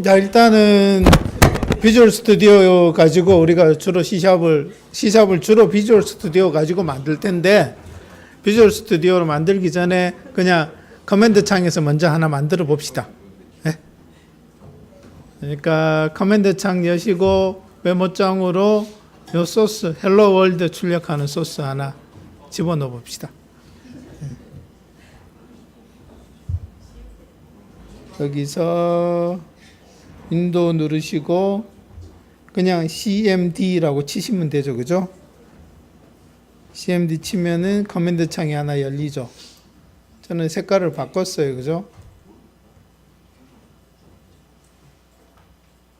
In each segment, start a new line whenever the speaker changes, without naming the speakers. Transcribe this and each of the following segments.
자, 일단은 비주얼 스튜디오 가지고 우리가 주로 C샵을 주로 비주얼 스튜디오 가지고 만들 텐데, 비주얼 스튜디오를 만들기 전에 그냥 커맨드 창에서 먼저 하나 만들어 봅시다. 네? 그러니까 커맨드 창 여시고 메모장으로 요 소스 헬로 월드 출력하는 소스 하나 집어넣어 봅시다. 여기서 윈도우 누르시고 그냥 cmd라고 치시면 되죠. 그죠? cmd 치면은 커맨드 창이 하나 열리죠. 저는 색깔을 바꿨어요. 그죠?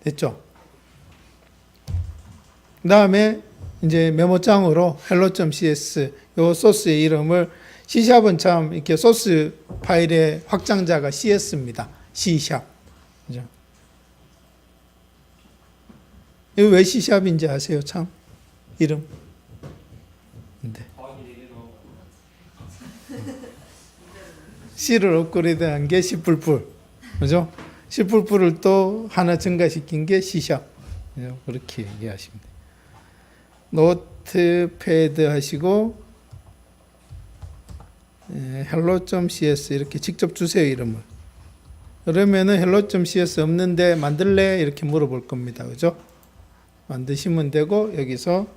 됐죠? 그 다음에 이제 메모장으로 hello.cs 요 소스의 이름을 C샵은 참 이렇게 소스 파일의 확장자가 CS입니다. C샵. 그죠? 이거 왜 C샵인지 아세요? 참 이름. 네. C를 업그레이드한 게 C++. 그죠? C++을 또 하나 증가시킨 게 C샵. 그죠? 그렇게 얘기하시면 돼요. 노트패드 하시고 hello.cs 이렇게 직접 주세요. 이름을. 그러면은 hello.cs 없는데 만들래? 이렇게 물어볼 겁니다. 그죠? 만드시면 되고 여기서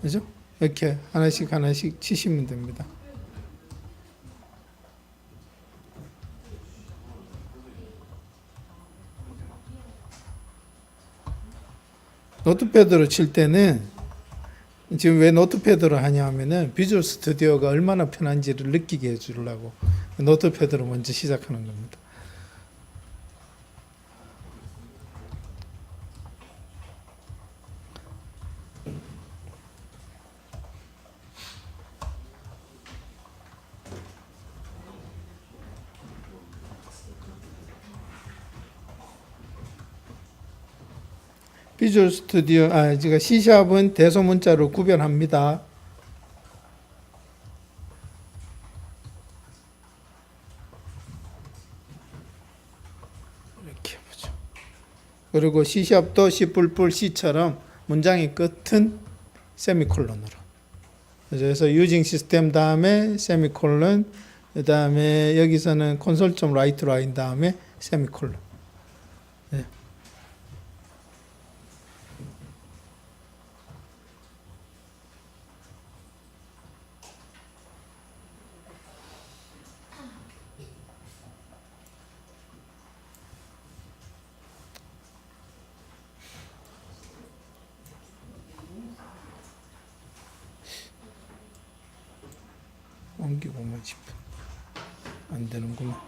그죠? 이렇게 하나씩 치시면 됩니다. 노트패드로 칠 때는 지금 왜 노트패드로 하냐 하면은 비주얼 스튜디오가 얼마나 편한지를 느끼게 해주려고 노트패드로 먼저 시작하는 겁니다. 비주얼 스튜디오, 제가 C샵은 대소문자로 구별합니다. 이렇게 해보죠. 그리고 C샵도 C++C처럼 문장의 끝은 세미콜론으로. 그래서 using 시스템 다음에 세미콜론, 그 다음에 여기서는 console.write 라인 다음에 세미콜론. 네. 옮기고 뭐지? 안 되는구나.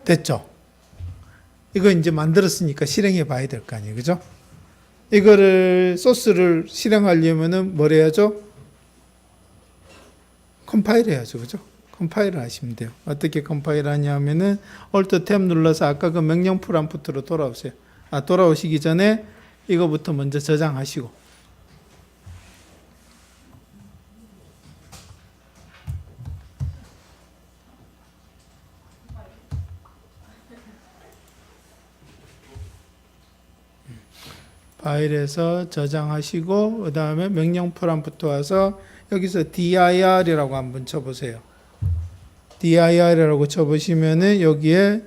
됐죠? 이거 이제 만들었으니까 실행해 봐야 될 거 아니에요. 그죠? 이거를 소스를 실행하려면은 뭘 해야죠? 컴파일 해야죠. 그죠? 컴파일을 하시면 돼요. 어떻게 컴파일 하냐면은 Alt 탭 눌러서 아까 그 명령 프롬프트로 돌아오세요. 돌아오시기 전에 이거부터 먼저 저장하시고. 파일에서 저장하시고 그 다음에 명령 프롬프트 와서 여기서 dir이라고 한번 쳐보세요. dir이라고 쳐보시면은 여기에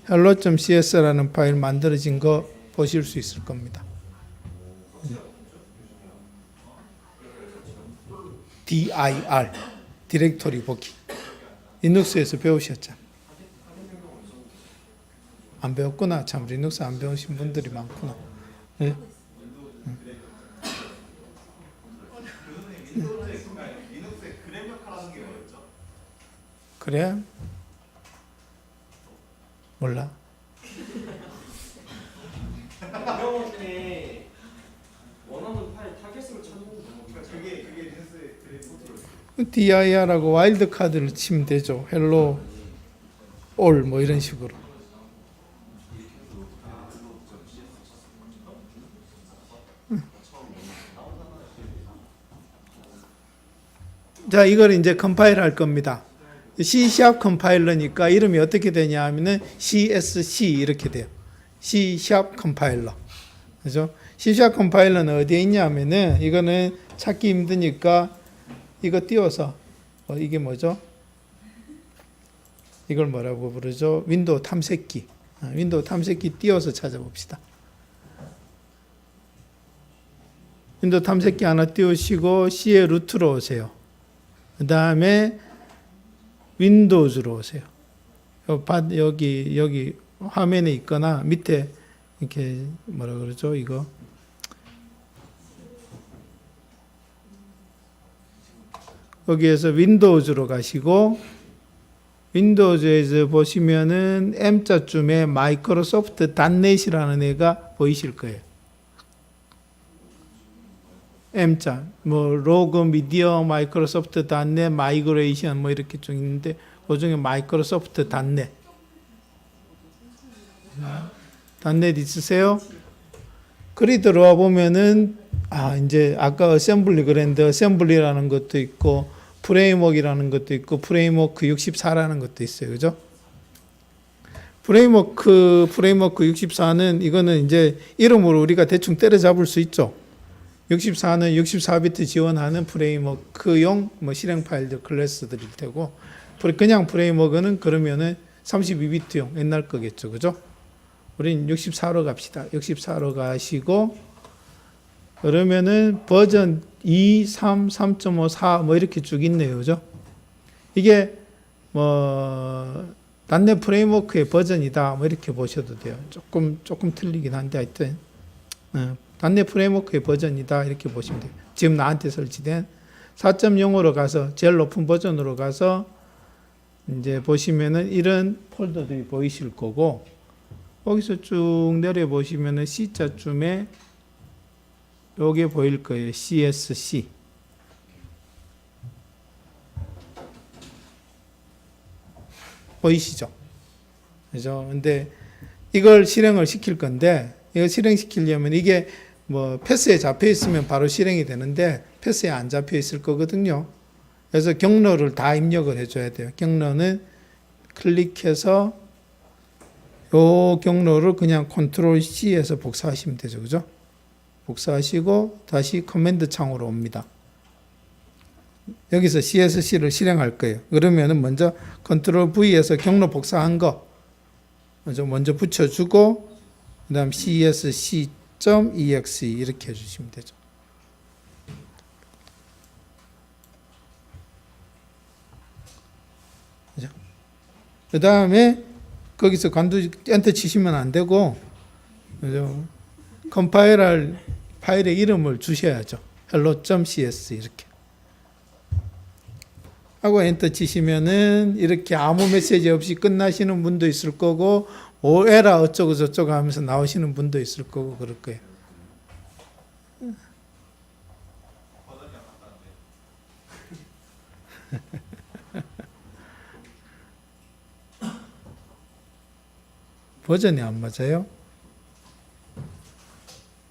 hello.cs라는 파일 만들어진 거 보실 수 있을 겁니다. dir, 디렉토리 보기. 리눅스에서 배우셨잖아. 안 배웠구나. 참 리눅스 안 배우신 분들이 많구나. 네? 그래? 몰라? dir하고 와일드 카드를 치면 되죠. 헬로 올 뭐 이런 식으로. 자, 이걸 이제 컴파일 할 겁니다. C# 컴파일러니까 이름이 어떻게 되냐 하면은 CSC 이렇게 돼요. C# 컴파일러. 그죠? C# 컴파일러는 어디에 있냐 하면은 이거는 찾기 힘드니까 이거 띄워서 이게 뭐죠? 이걸 뭐라고 부르죠? 윈도우 탐색기. 윈도우 탐색기 띄워서 찾아봅시다. 윈도우 탐색기 하나 띄우시고 C의 루트로 오세요. 그 다음에 윈도우즈로 오세요. 여기 화면에 있거나 밑에 이렇게 뭐라 그러죠? 이거 거기에서 윈도우즈로 가시고 윈도우즈에서 보시면은 M자쯤에 마이크로소프트 닷넷이라는 애가 보이실 거예요. M자, 뭐 로그 미디어 마이크로소프트 닷넷 마이그레이션 뭐 이렇게 좀 있는데 그 중에 마이크로소프트 닷넷 닷넷 있으세요? 그리 들어와 보면은 이제 아까 어셈블리 그랬는데 어셈블리라는 것도 있고 프레임워크라는 것도 있고 프레임워크 64라는 것도 있어요. 그죠? 프레임워크 64는 이거는 이제 이름으로 우리가 대충 때려잡을 수 있죠. 64는 64비트 지원하는 프레임워크용 뭐 실행 파일들 클래스들일 테고 그냥 프레임워크는 그러면은 32비트용 옛날 거겠죠. 그죠? 우린 64로 갑시다. 64로 가시고 그러면은 버전 2, 3, 3.5, 4 뭐 이렇게 쭉 있네요. 그죠? 이게 뭐 닷넷 프레임워크의 버전이다 뭐 이렇게 보셔도 돼요. 조금 틀리긴 한데 하여튼 닷넷 프레임워크의 버전이다 이렇게 보시면 돼요. 지금 나한테 설치된 4.0으로 가서 제일 높은 버전으로 가서 이제 보시면은 이런 폴더들이 보이실 거고 거기서 쭉 내려 보시면은 C자쯤에 요게 보일 거예요. CSC. 보이시죠? 그죠? 근데 이걸 실행을 시킬 건데 이거 실행시키려면 이게 뭐 패스에 잡혀 있으면 바로 실행이 되는데 패스에 안 잡혀 있을 거거든요. 그래서 경로를 다 입력을 해줘야 돼요. 경로는 클릭해서 요 경로를 그냥 컨트롤 C에서 복사하시면 되죠. 그죠? 복사하시고 다시 커맨드 창으로 옵니다. 여기서 CSC를 실행할 거예요. 그러면은 먼저 컨트롤 V에서 경로 복사한 거 먼저 붙여주고 그 다음 csc.exe 이렇게 해주시면 되죠. 그 다음에 거기서 관두 엔터 치시면 안 되고 그죠? 컴파일할 파일의 이름을 주셔야죠. hello.cs 이렇게 하고 엔터 치시면은 이렇게 아무 메시지 없이 끝나시는 분도 있을 거고 에라 어쩌고 저쩌고 하면서 나오시는 분도 있을 거고 그럴 거예요. 버전이 안 맞아요?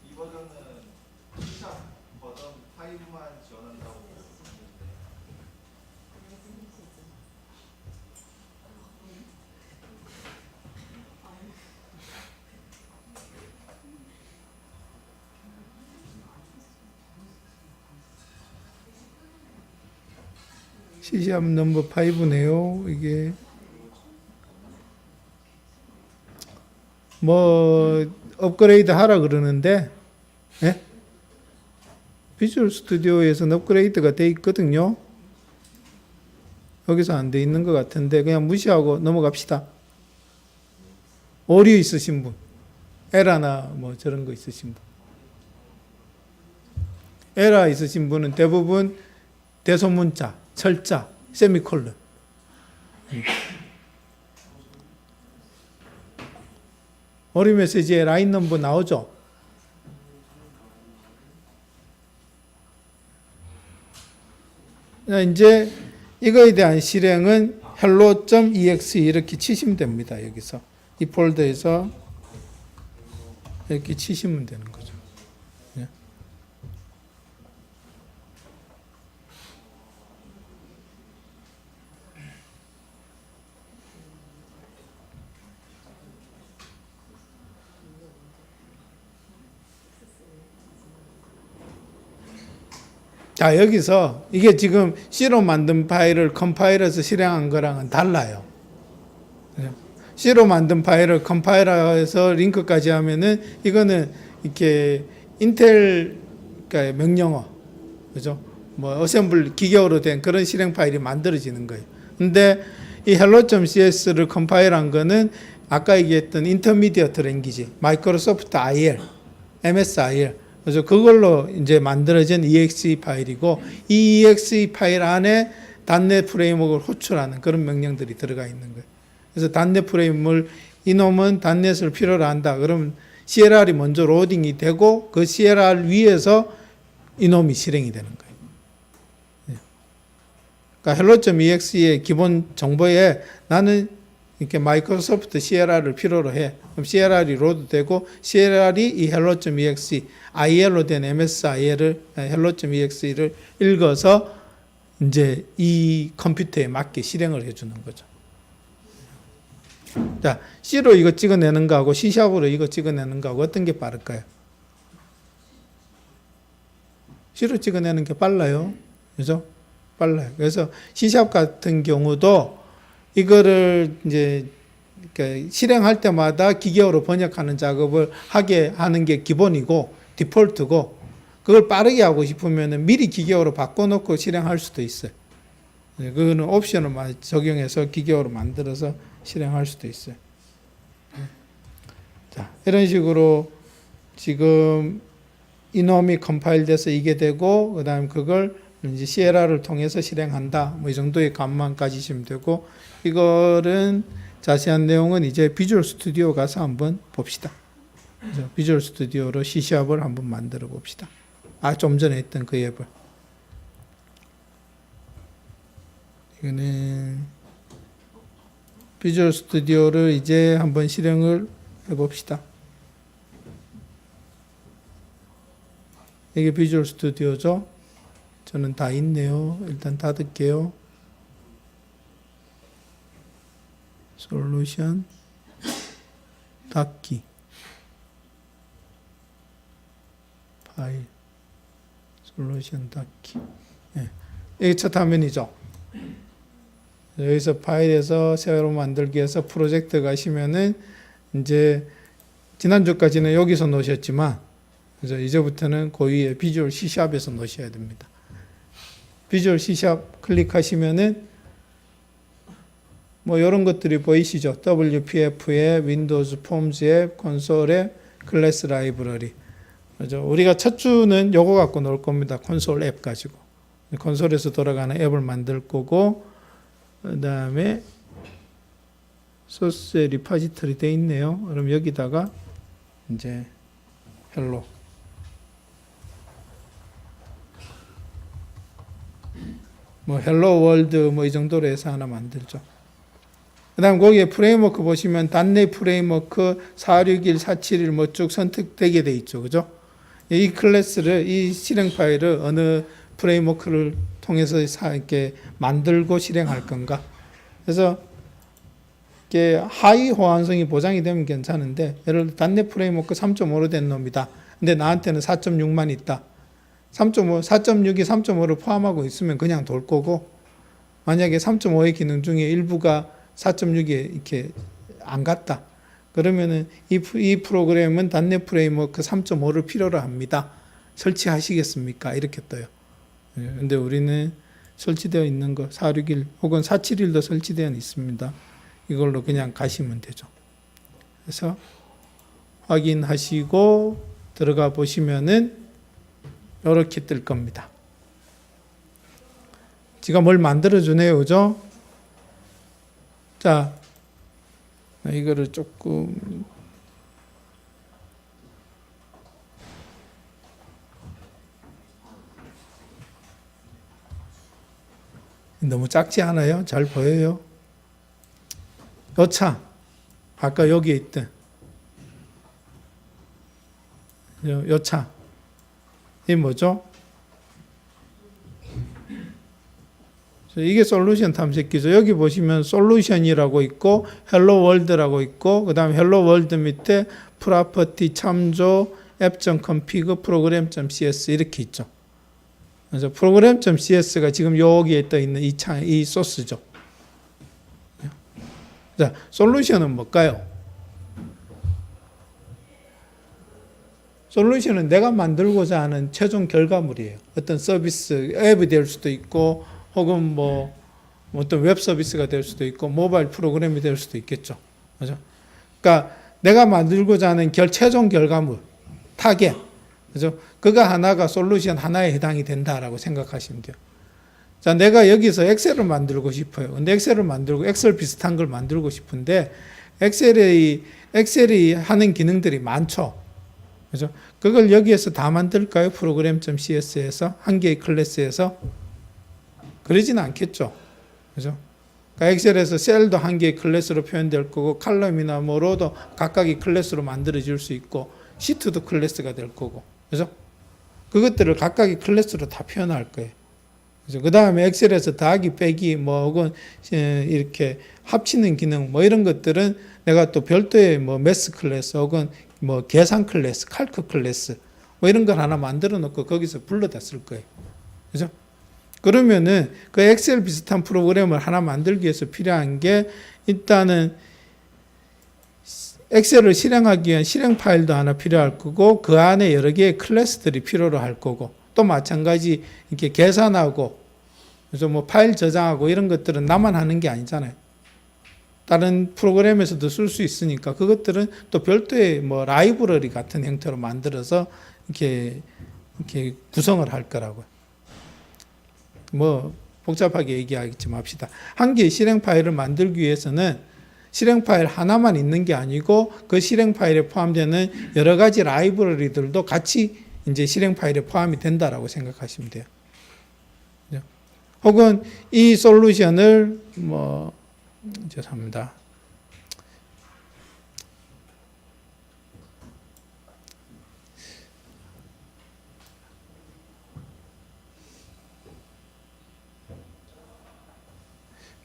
이 버전은 버전 5만 지원한다고 했는데
C# 넘버 5네요. 이게 뭐 업그레이드 하라 그러는데 예? 비주얼 스튜디오에서는 업그레이드가 돼 있거든요. 여기서 안 돼 있는 것 같은데 그냥 무시하고 넘어갑시다. 오류 있으신 분, 에라나 뭐 저런 거 있으신 분, 에라 있으신 분은 대부분 대소문자, 철자, 세미콜론. 오류 메시지에 라인 넘버 나오죠? 이제 이거에 대한 실행은 hello.exe 이렇게 치시면 됩니다. 여기서 이 폴더에서 이렇게 치시면 되는 거죠. 자, 여기서 이게 지금 C로 만든 파일을 컴파일해서 실행한 거랑은 달라요. C로 만든 파일을 컴파일해서 링크까지 하면은 이거는 이렇게 인텔 그러니까 명령어, 그죠? 뭐 어셈블 기계어로 된 그런 실행 파일이 만들어지는 거예요. 근데 이 hello.cs를 컴파일한 거는 아까 얘기했던 인터미디어트 랭귀지, 마이크로소프트 IL, MSIL, 그래서 그걸로 이제 만들어진 exe 파일이고 이 exe 파일 안에 .NET 프레임워크를 호출하는 그런 명령들이 들어가 있는 거예요. 그래서 .NET 프레임을 이놈은 .NET을 필요로 한다. 그러면 CLR이 먼저 로딩이 되고 그 CLR 위에서 이놈이 실행이 되는 거예요. 그러니까 hello.exe의 기본 정보에 나는 이렇게 마이크로소프트 CLR을 필요로 해. 그럼 CLR이 로드되고 CLR이 이 hello.exe, IL로 된 MSIL을 hello.exe를 읽어서 이제 이 컴퓨터에 맞게 실행을 해주는 거죠. 자, C로 이거 찍어내는 거하고 C샵으로 이거 찍어내는 거하고 어떤 게 빠를까요? C로 찍어내는 게 빨라요. 그죠? 빨라요. 그래서 C샵 같은 경우도 이거를 이제 실행할 때마다 기계어로 번역하는 작업을 하게 하는 게 기본이고 디폴트고 그걸 빠르게 하고 싶으면 미리 기계어로 바꿔놓고 실행할 수도 있어요. 그거는 옵션을 적용해서 기계어로 만들어서 실행할 수도 있어요. 자, 이런 식으로 지금 이놈이 컴파일 돼서 이게 되고 그 다음 그걸 이제 CLR을 통해서 실행한다. 뭐 이 정도의 감만 가지시면 되고 이거는 자세한 내용은 이제 비주얼 스튜디오 가서 한번 봅시다. 그래서 비주얼 스튜디오로 C샵을 한번 만들어 봅시다. 좀 전에 했던 그 앱을. 이거는 비주얼 스튜디오를 이제 한번 실행을 해봅시다. 이게 비주얼 스튜디오죠. 저는 다 있네요. 일단 닫을게요. 솔루션 닫기 파일 솔루션 닫기. 네. 이게 첫 화면이죠. 여기서 파일에서 새로 만들기에서 프로젝트 가시면은 이제 지난주까지는 여기서 놓으셨지만 그래서 이제부터는 그 위에 비주얼 C샵에서 놓으셔야 됩니다. 비주얼 C샵 클릭하시면은 뭐 이런 것들이 보이시죠? WPF의 윈도우즈 폼즈 앱, 콘솔 앱, 클래스 라이브러리. 그죠? 우리가 첫 주는 요거 갖고 놀 겁니다. 콘솔 앱 가지고. 콘솔에서 돌아가는 앱을 만들 거고 그 다음에 소스에 리파지터리 돼 있네요. 그럼 여기다가 이제 헬로 뭐 헬로 월드 뭐 이 정도로 해서 하나 만들죠. 그 다음 거기에 프레임워크 보시면 .NET 프레임워크 461, 471 뭐 쭉 선택되게 돼 있죠. 그죠? 이 클래스를, 이 실행 파일을 어느 프레임워크를 통해서 이렇게 만들고 실행할 건가. 그래서 이게 하위 호환성이 보장이 되면 괜찮은데 예를 들어 .NET 프레임워크 3.5로 된 놈이다. 근데 나한테는 4.6만 있다. 3.5, 4.6이 3.5를 포함하고 있으면 그냥 돌 거고 만약에 3.5의 기능 중에 일부가 4.6에 이렇게 안 갔다. 그러면은 이 프로그램은 .NET 프레임워크 3.5를 필요로 합니다. 설치하시겠습니까? 이렇게 떠요. 근데 우리는 설치되어 있는 거 461 혹은 471도 설치되어 있습니다. 이걸로 그냥 가시면 되죠. 그래서 확인하시고 들어가 보시면은 이렇게 뜰 겁니다. 지가 뭘 만들어주네요. 그죠? 자, 이거를 조금 너무 작지 않아요? 잘 보여요? 요 차, 아까 여기에 있던 요 차, 이 뭐죠? 이게 솔루션 탐색기죠. 여기 보시면 솔루션이라고 있고 헬로 월드라고 있고 그 다음에 헬로 월드 밑에 프로퍼티 참조 앱.config 프로그램.cs 이렇게 있죠. 그래서 program.cs가 지금 여기에 떠 있는 이 소스죠. 자, 솔루션은 뭘까요? 솔루션은 내가 만들고자 하는 최종 결과물이에요. 어떤 서비스, 앱이 될 수도 있고, 혹은 뭐 어떤 웹 서비스가 될 수도 있고, 모바일 프로그램이 될 수도 있겠죠. 그죠? 그러니까 내가 만들고자 하는 최종 결과물, 타겟, 그죠? 그거 하나가 솔루션 하나에 해당이 된다라고 생각하시면 돼요. 자, 내가 여기서 엑셀을 만들고 싶어요. 근데 엑셀을 만들고 엑셀 비슷한 걸 만들고 싶은데 엑셀이 하는 기능들이 많죠. 그죠? 그걸 여기에서 다 만들까요? program.cs에서 한 개의 클래스에서 그러지는 않겠죠. 그죠? 그러니까 엑셀에서 셀도 한 개의 클래스로 표현될 거고 칼럼이나 뭐로도 각각의 클래스로 만들어질 수 있고 시트도 클래스가 될 거고. 그죠? 그것들을 각각의 클래스로 다 표현할 거예요. 그 다음에 엑셀에서 더하기 빼기 뭐 혹은 이렇게 합치는 기능 뭐 이런 것들은 내가 또 별도의 뭐 매스 클래스 혹은 뭐 계산 클래스, 칼크 클래스 뭐 이런 걸 하나 만들어 놓고 거기서 불러다 쓸 거예요. 그죠? 그러면은 그 엑셀 비슷한 프로그램을 하나 만들기 위해서 필요한 게 일단은 엑셀을 실행하기 위한 실행 파일도 하나 필요할 거고 그 안에 여러 개의 클래스들이 필요로 할 거고 또 마찬가지 이렇게 계산하고 그래서 뭐 파일 저장하고 이런 것들은 나만 하는 게 아니잖아요. 다른 프로그램에서도 쓸 수 있으니까 그것들은 또 별도의 뭐 라이브러리 같은 형태로 만들어서 이렇게 구성을 할 거라고요. 뭐 복잡하게 얘기하지 맙시다. 한 개의 실행 파일을 만들기 위해서는 실행 파일 하나만 있는 게 아니고 그 실행 파일에 포함되는 여러 가지 라이브러리들도 같이 이제 실행 파일에 포함이 된다라고 생각하시면 돼요. 혹은 이 솔루션을 죄송합니다.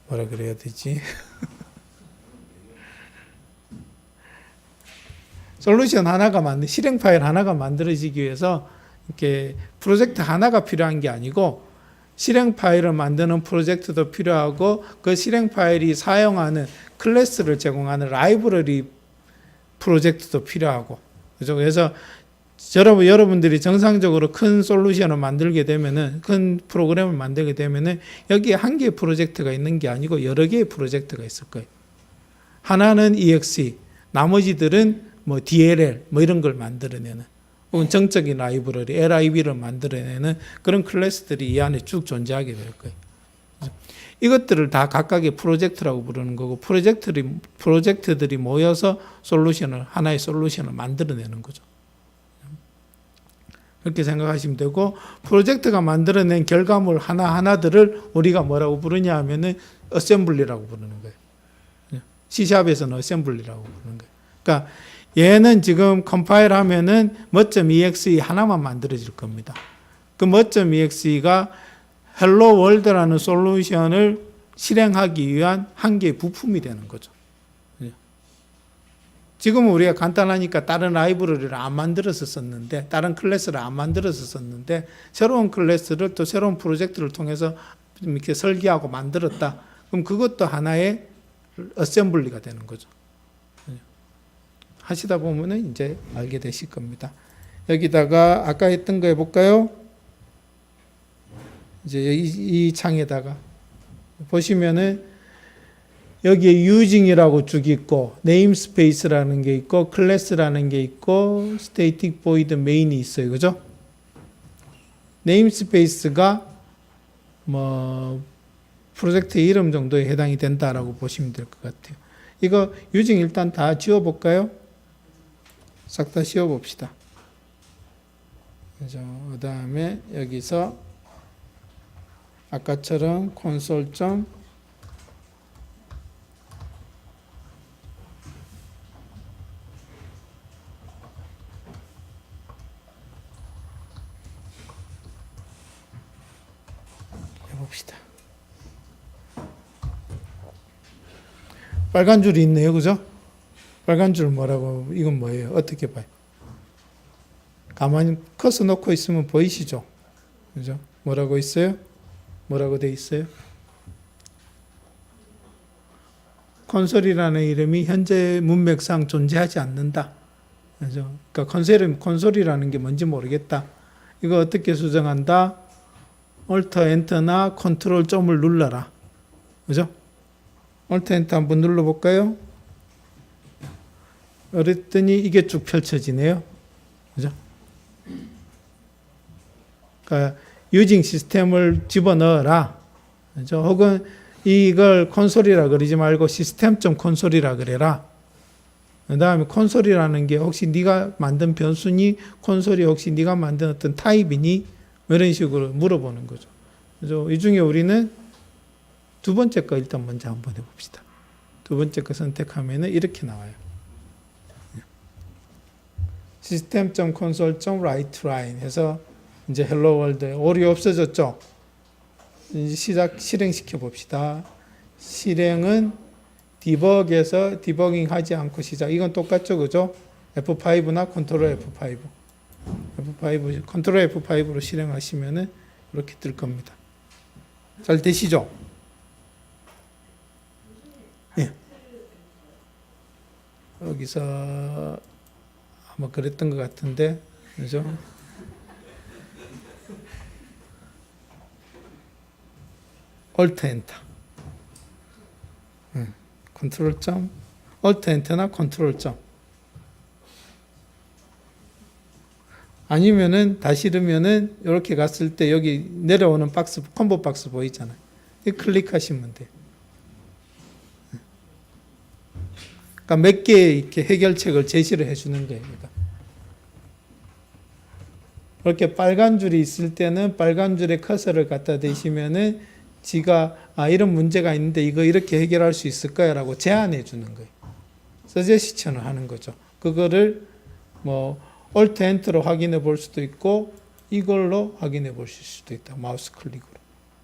뭐라 그래야 되지? 솔루션 하나가 실행 파일 하나가 만들어지기 위해서 이렇게 프로젝트 하나가 필요한 게 아니고 실행 파일을 만드는 프로젝트도 필요하고 그 실행 파일이 사용하는 클래스를 제공하는 라이브러리 프로젝트도 필요하고 그죠? 그래서 여러분들이 정상적으로 큰 솔루션을 만들게 되면은 큰 프로그램을 만들게 되면은 여기에 한 개의 프로젝트가 있는 게 아니고 여러 개의 프로젝트가 있을 거예요. 하나는 EXE, 나머지들은 뭐 DLL 뭐 이런 걸 만들어내는 혹은 정적인 라이브러리 LIB를 만들어내는 그런 클래스들이 이 안에 쭉 존재하게 될 거예요. 이것들을 다 각각의 프로젝트라고 부르는 거고 프로젝트들이 모여서 하나의 솔루션을 만들어내는 거죠. 그렇게 생각하시면 되고 프로젝트가 만들어낸 결과물 하나하나들을 우리가 뭐라고 부르냐 하면은 어셈블리라고 부르는 거예요. C샵에서는 어셈블리라고 부르는 거예요. 그러니까 얘는 지금 컴파일 하면은 .exe 하나만 만들어질 겁니다. 그 .exe가 헬로 월드라는 솔루션을 실행하기 위한 한 개의 부품이 되는 거죠. 지금은 우리가 간단하니까 다른 라이브러리를 안 만들어서 썼는데 다른 클래스를 안 만들어서 썼는데 새로운 클래스를 또 새로운 프로젝트를 통해서 이렇게 설계하고 만들었다. 그럼 그것도 하나의 어셈블리가 되는 거죠. 하시다 보면은 이제 알게 되실 겁니다. 여기다가 아까 했던 거 해볼까요? 이제 이 창에다가 보시면은 여기에 using이라고 쭉 있고 namespace라는 게 있고 클래스라는 게 있고 static void main이 있어요. 그죠? namespace가 뭐 프로젝트 이름 정도에 해당이 된다라고 보시면 될 것 같아요. 이거 using 일단 다 지워 볼까요? 싹 다 지워 봅시다. 그죠? 그다음에 여기서 아까처럼 콘솔 점 해봅시다. 빨간 줄이 있네요. 그죠? 빨간 줄 뭐라고, 이건 뭐예요? 어떻게 봐요? 가만히 커서 놓고 있으면 보이시죠? 그죠? 뭐라고 있어요? 뭐라고 돼 있어요? 콘솔이라는 이름이 현재 문맥상 존재하지 않는다. 그죠? 그러니까 콘솔이라는 게 뭔지 모르겠다. 이거 어떻게 수정한다? Alt Enter나 컨트롤 점을 눌러라. 그죠? Alt Enter 한번 눌러볼까요? 그랬더니 이게 쭉 펼쳐지네요. 그죠? 그러니까 유징 시스템을 집어넣어라. 그죠? 혹은 이걸 콘솔이라 그러지 말고 시스템.콘솔이라 그래라. 그 다음에 콘솔이라는 게 혹시 네가 만든 변수니? 콘솔이 혹시 네가 만든 어떤 타입이니? 이런 식으로 물어보는 거죠. 그래서 이 중에 우리는 두 번째 거 일단 먼저 한번 해봅시다. 두 번째 거 선택하면 이렇게 나와요. system.console.writeLine 해서 이제 hello world 오류 없어졌죠? 이제 실행시켜 봅시다. 실행은 디버그에서 디버깅 하지 않고 시작. 이건 똑같죠, 그죠? F5나 컨트롤 F5. 컨트롤 F5로 실행하시면은 이렇게 뜰 겁니다. 잘 되시죠? 예. 여기서 아마 그랬던 것 같은데, 그죠? Alt Enter. 컨트롤 점, Alt Enter나 컨트롤 점. 아니면은 다 싫으면은 이렇게 갔을 때 여기 내려오는 박스, 콤보 박스 보이잖아요. 이 클릭하시면 돼요. 그러니까 몇 개의 이렇게 해결책을 제시를 해주는 거예요. 그러니까. 이렇게 빨간 줄이 있을 때는 빨간 줄에 커서를 갖다 대시면은 지가 이런 문제가 있는데 이거 이렇게 해결할 수 있을까요? 라고 제안해 주는 거예요. 서제시션을 하는 거죠. 그거를 뭐 Alt Enter로 확인해 볼 수도 있고 이걸로 확인해 볼 수도 있다. 마우스 클릭으로.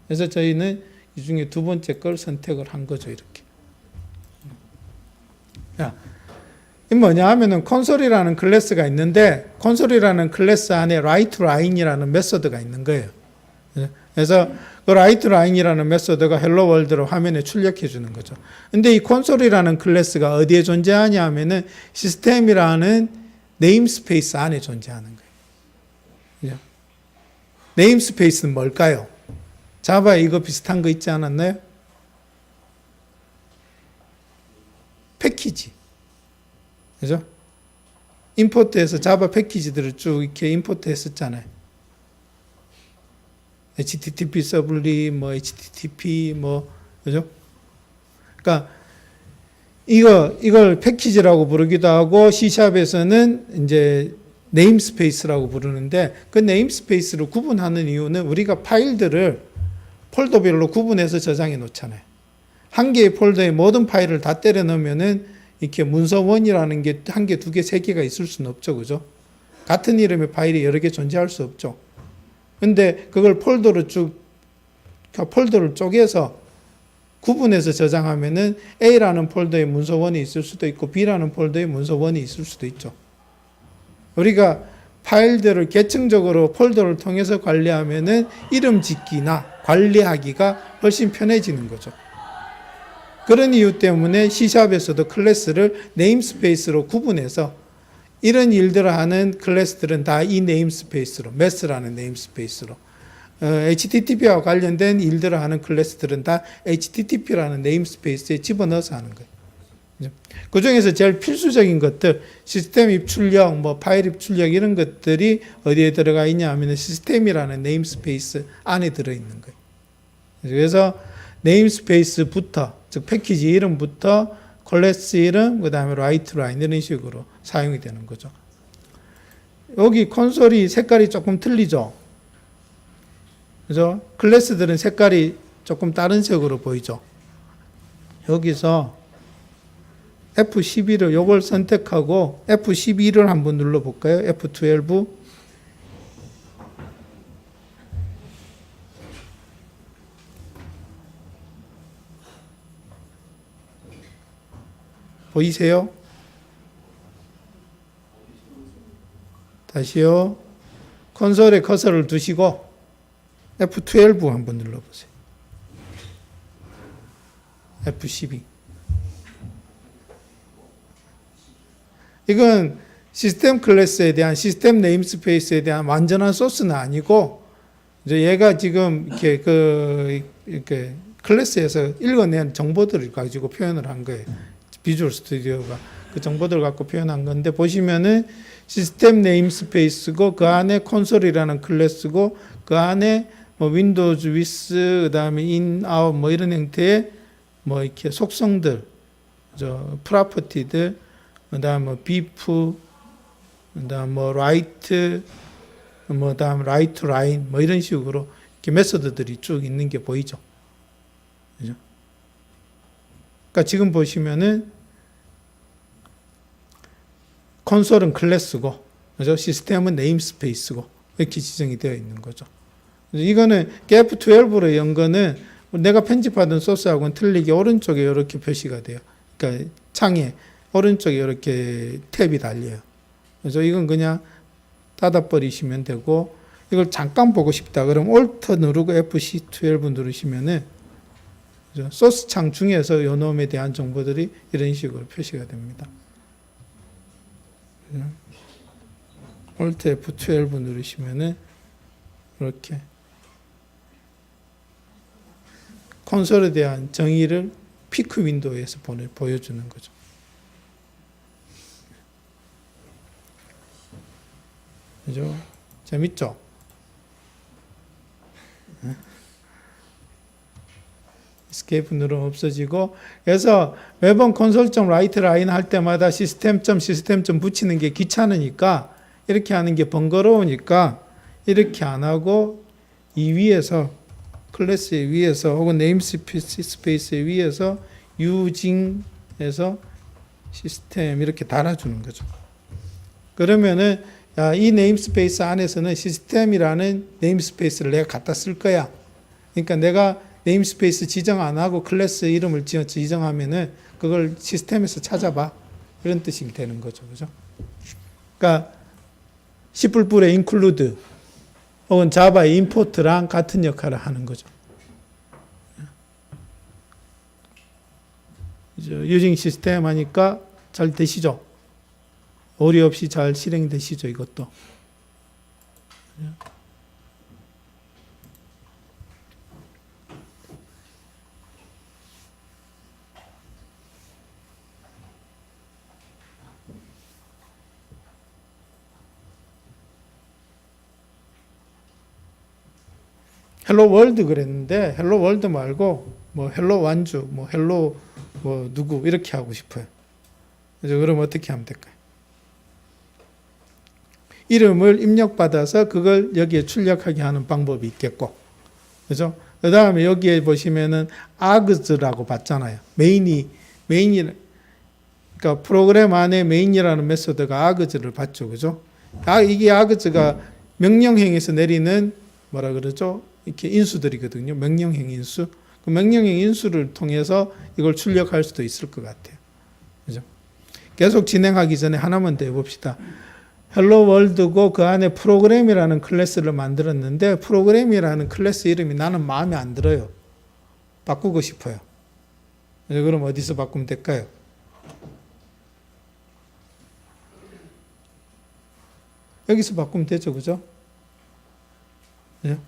그래서 저희는 이 중에 두 번째 걸 선택을 한 거죠. 이렇게. 이 뭐냐 하면은 콘솔이라는 클래스가 있는데 콘솔이라는 클래스 안에 writeLine이라는 메소드가 있는 거예요. 그래서 그 writeLine이라는 메소드가 헬로 월드로 화면에 출력해 주는 거죠. 근데 이 콘솔이라는 클래스가 어디에 존재하냐 하면은 시스템이라는 네임스페이스 안에 존재하는 거예요. 네임스페이스는 뭘까요? 자바에 이거 비슷한 거 있지 않았나요? 패키지. 그죠? 임포트해서 자바 패키지들을 쭉 이렇게 임포트 했었잖아요. HTTP 서블리, HTTP, 그죠? 그러니까, 이걸 패키지라고 부르기도 하고, C샵에서는 이제 네임스페이스라고 부르는데, 그 네임스페이스를 구분하는 이유는 우리가 파일들을 폴더별로 구분해서 저장해 놓잖아요. 한 개의 폴더에 모든 파일을 다 때려 넣으면은 이렇게 문서원이라는 게 한 개, 두 개, 세 개가 있을 수는 없죠. 그죠? 같은 이름의 파일이 여러 개 존재할 수 없죠. 근데 그걸 폴더를 쪼개서 구분해서 저장하면은 A라는 폴더에 문서원이 있을 수도 있고 B라는 폴더에 문서원이 있을 수도 있죠. 우리가 파일들을 계층적으로 폴더를 통해서 관리하면은 이름 짓기나 관리하기가 훨씬 편해지는 거죠. 그런 이유 때문에 C샵에서도 클래스를 네임스페이스로 구분해서 이런 일들을 하는 클래스들은 다 이 네임스페이스로, 메스라는 네임스페이스로, HTTP와 관련된 일들을 하는 클래스들은 다 HTTP라는 네임스페이스에 집어넣어서 하는 거예요. 그 중에서 제일 필수적인 것들, 시스템 입출력, 파일 입출력 이런 것들이 어디에 들어가 있냐 하면 시스템이라는 네임스페이스 안에 들어있는 거예요. 그래서 네임스페이스부터, 즉 패키지 이름부터 클래스 이름, 그 다음에 writeLine 이런 식으로 사용이 되는 거죠. 여기 콘솔이 색깔이 조금 틀리죠. 그죠? 클래스들은 색깔이 조금 다른 색으로 보이죠. 여기서 F12를 요걸 선택하고 F12를 한번 눌러볼까요? F12. 보이세요? 다시요. 콘솔에 커서를 두시고 F12 한번 눌러보세요. F12. 이건 시스템 클래스에 대한 시스템 네임스페이스에 대한 완전한 소스는 아니고 이제 얘가 지금 이렇게 클래스에서 읽어낸 정보들을 가지고 표현을 한 거예요. 비주얼 스튜디오가 그 정보들을 갖고 표현한 건데 보시면은 시스템 네임스페이스고 그 안에 콘솔이라는 클래스고 그 안에 뭐 윈도우즈 위스 그다음에 인 아웃 뭐 이런 형태의 뭐 이렇게 속성들 프로퍼티들 그다음 뭐 비프 그다음 뭐 라이트 뭐 그다음 라이트 라인 뭐 이런 식으로 이렇게 메소드들이 쭉 있는 게 보이죠. 그죠? 그러니까 지금 보시면은 콘솔은 클래스고 그죠? 시스템은 네임스페이스고 이렇게 지정이 되어 있는 거죠. 이거는 F12로 연 거는 내가 편집하던 소스하고는 틀리게 오른쪽에 이렇게 표시가 돼요. 그러니까 창에 오른쪽에 이렇게 탭이 달려요. 그래서 이건 그냥 닫아버리시면 되고 이걸 잠깐 보고 싶다 그러면 Alt 누르고 FC12 누르시면은 소스 창 중에서 요 놈에 대한 정보들이 이런 식으로 표시가 됩니다. Alt F12 누르시면은 이렇게 콘솔에 대한 정의를 피크 윈도우에서 보여주는 거죠. 그죠? 재밌죠? escape 누르면 없어지고 그래서 매번 console.write 라인 할 때마다 시스템 붙이는 게 귀찮으니까 이렇게 하는 게 번거로우니까 이렇게 안 하고 이 위에서 클래스의 위에서 혹은 네임스페이스의 위에서 using에서 시스템 이렇게 달아주는 거죠. 그러면은 이 네임스페이스 안에서는 시스템이라는 네임스페이스를 내가 갖다 쓸 거야. 그러니까 내가 네임스페이스 지정 안 하고 클래스 이름을 지정하면은 그걸 시스템에서 찾아봐. 이런 뜻이 되는 거죠. 그죠? 그러니까 C++의 include 혹은 자바의 import랑 같은 역할을 하는 거죠. using 시스템 하니까 잘 되시죠? 오류 없이 잘 실행되시죠, 이것도. 헬로 월드 그랬는데 헬로 월드 말고 뭐 헬로 완주, 뭐 헬로 뭐 누구 이렇게 하고 싶어요. 그래서 그럼 어떻게 하면 될까요? 이름을 입력받아서 그걸 여기에 출력하게 하는 방법이 있겠고, 그죠? 그 다음에 여기에 보시면은 args라고 봤잖아요. 그러니까 프로그램 안에 main이라는 메소드가 args를 봤죠, 그죠? 이게 args가 명령행에서 내리는 뭐라 그러죠? 이렇게 인수들이거든요. 명령행 인수. 그 명령행 인수를 통해서 이걸 출력할 수도 있을 것 같아요. 그죠? 계속 진행하기 전에 하나만 더 해봅시다. 헬로 월드고 그 안에 프로그램이라는 클래스를 만들었는데 프로그램이라는 클래스 이름이 나는 마음에 안 들어요. 바꾸고 싶어요. 그럼 어디서 바꾸면 될까요? 여기서 바꾸면 되죠. 그죠? 네?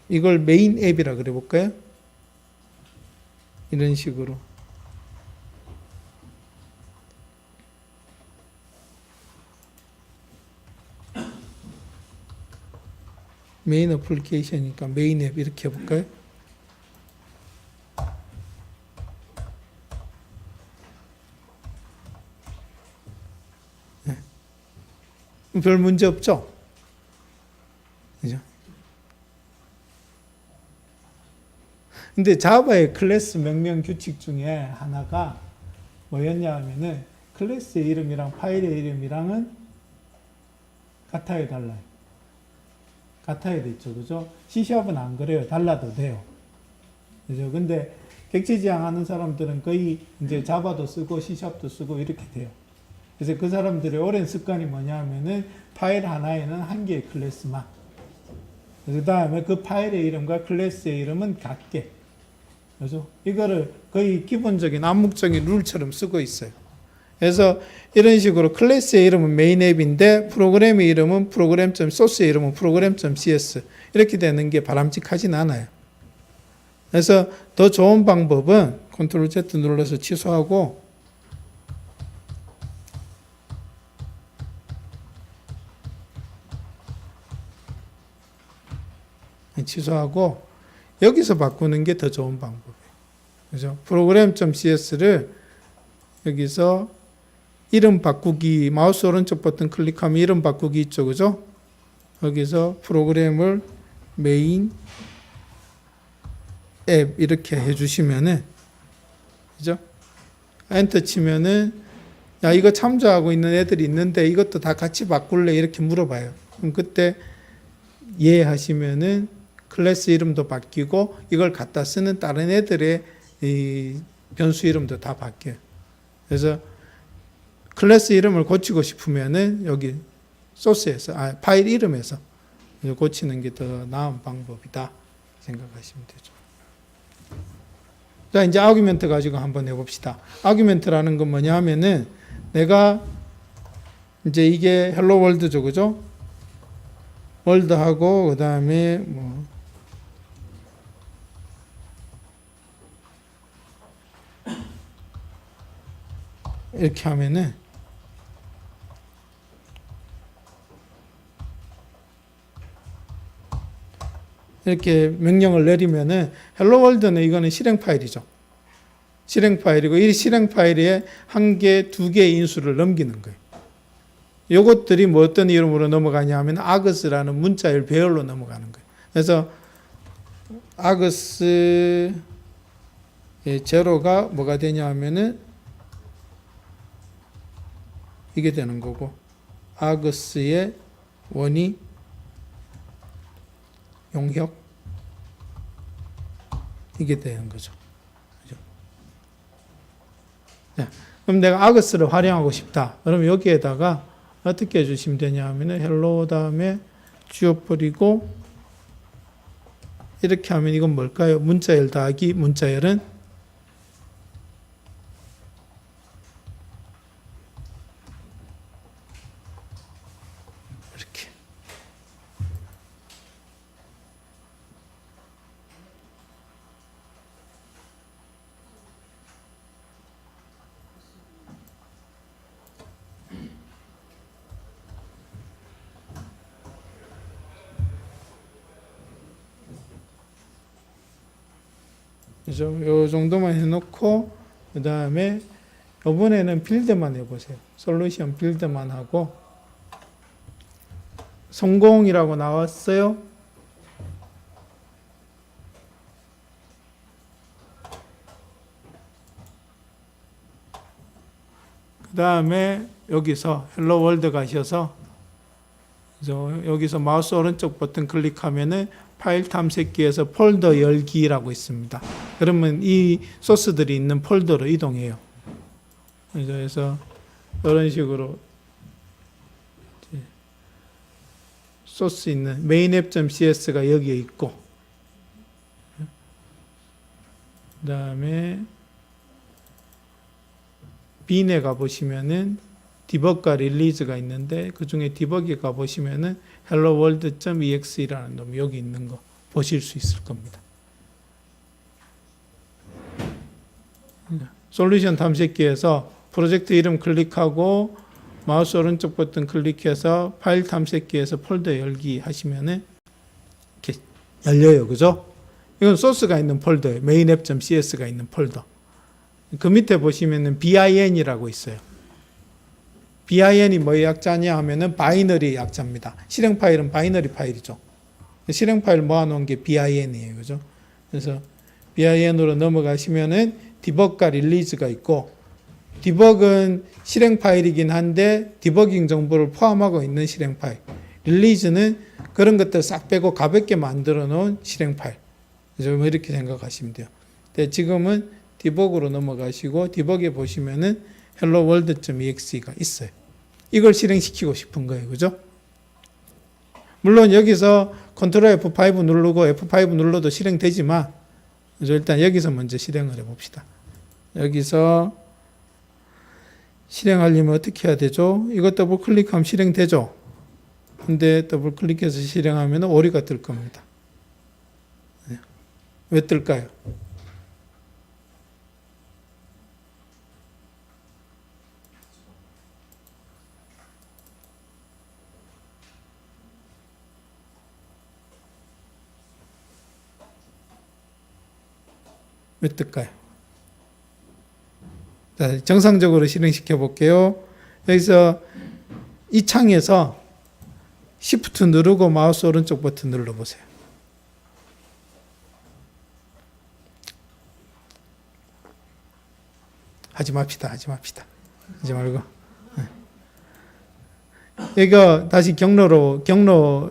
이걸 메인 앱이라 그래 볼까요? 이런 식으로. 메인 어플리케이션이니까 메인 앱 이렇게 해볼까요? 네. 별 문제 없죠? 그죠? 근데 자바의 클래스 명령 규칙 중에 하나가 뭐였냐 하면은 클래스의 이름이랑 파일의 이름이랑은 같아야 달라요. 같아야 되죠. 그죠? C#은 안 그래요. 달라도 돼요. 그죠? 근데 객체 지향하는 사람들은 거의 이제 자바도 쓰고 C#도 쓰고 이렇게 돼요. 그래서 그 사람들의 오랜 습관이 뭐냐 하면은 파일 하나에는 한 개의 클래스만 그 다음에 그 파일의 이름과 클래스의 이름은 같게. 그래서 이거를 거의 기본적인 암묵적인 룰처럼 쓰고 있어요. 그래서 이런 식으로 클래스의 이름은 메인 앱인데 프로그램의 이름은 프로그램.source의 이름은 프로그램.cs 이렇게 되는 게 바람직하진 않아요. 그래서 더 좋은 방법은 컨트롤 Z 눌러서 취소하고 여기서 바꾸는 게 더 좋은 방법이에요. 그죠? 프로그램.cs를 여기서 이름 바꾸기 마우스 오른쪽 버튼 클릭하면 이름 바꾸기 있죠. 그죠? 여기서 프로그램을 메인 앱 이렇게 해주시면은 그죠? 엔터 치면은 야 이거 참조하고 있는 애들이 있는데 이것도 다 같이 바꿀래 이렇게 물어봐요. 그럼 그때 예 하시면은 클래스 이름도 바뀌고 이걸 갖다 쓰는 다른 애들의 이 변수 이름도 다 바뀌어요. 그래서 클래스 이름을 고치고 싶으면은 여기 소스에서 파일 이름에서 고치는 게 더 나은 방법이다 생각하시면 되죠. 자, 이제 아규멘트 가지고 한번 해봅시다. 아규멘트라는 건 뭐냐 하면은 내가 이제 이게 헬로 월드죠, 그죠? 월드하고 그 다음에 뭐 이렇게 하면은 이렇게 명령을 내리면은 헬로 월드는 이거는 실행 파일이죠. 실행 파일이고 이 실행 파일에 한 개, 두 개의 인수를 넘기는 거예요. 요것들이 뭐 어떤 이름으로 넘어가냐 하면 아그스라는 문자열 배열로 넘어가는 거예요. 그래서 아그스의 제로가 뭐가 되냐 하면은 이게 되는 거고 아그스의 원이 용역 이게 되는 거죠. 그죠? 네. 그럼 내가 아그스를 활용하고 싶다. 그러면 여기에다가 어떻게 해주시면 되냐 하면은 헬로 다음에 지워버리고 이렇게 하면 이건 뭘까요? 문자열 더하기 문자열은 이렇게. 그죠? 요 정도만 해놓고 그 다음에 이번에는 빌드만 해보세요. 솔루션 빌드만 하고 성공이라고 나왔어요. 그 다음에 여기서 헬로 월드 가셔서 여기서 마우스 오른쪽 버튼 클릭하면은 파일 탐색기에서 폴더 열기라고 있습니다. 그러면 이 소스들이 있는 폴더로 이동해요. 그래서 이런 식으로 소스 있는 mainapp.cs가 여기에 있고 그 다음에 빈에 가보시면은 디버그가 릴리즈가 있는데 그 중에 디버그에 가보시면은 helloworld.exe라는 놈이 여기 있는 거 보실 수 있을 겁니다. 솔루션 탐색기에서 프로젝트 이름 클릭하고 마우스 오른쪽 버튼 클릭해서 파일 탐색기에서 폴더 열기 하시면은 이렇게 열려요. 그죠? 이건 소스가 있는 폴더예요. mainapp.cs가 있는 폴더. 그 밑에 보시면은 bin이라고 있어요. bin이 뭐의 약자냐 하면은 바이너리 약자입니다. 실행 파일은 바이너리 파일이죠. 실행 파일 모아놓은 게 bin이에요. 그죠? 그래서 bin으로 넘어가시면은 디버그가 릴리즈가 있고 디버그는 실행 파일이긴 한데 디버깅 정보를 포함하고 있는 실행 파일. 릴리즈는 그런 것들 싹 빼고 가볍게 만들어 놓은 실행 파일. 그래서 이렇게 생각하시면 돼요. 근데 지금은 디버그로 넘어가시고 디버그에 보시면은 helloworld.exe가 있어요. 이걸 실행시키고 싶은 거예요. 그죠? 물론 여기서 컨트롤 F5 누르고 F5 눌러도 실행되지만 그래서 일단 여기서 먼저 실행을 해봅시다. 여기서 실행하려면 어떻게 해야 되죠? 이거 더블 클릭하면 실행되죠? 근데 더블 클릭해서 실행하면 오류가 뜰 겁니다. 왜 뜰까요? 왜 뜰까요? 자, 정상적으로 실행시켜 볼게요. 여기서 이 창에서 Shift 누르고 마우스 오른쪽 버튼 눌러보세요. 하지 맙시다. 하지 말고. 이거 다시 경로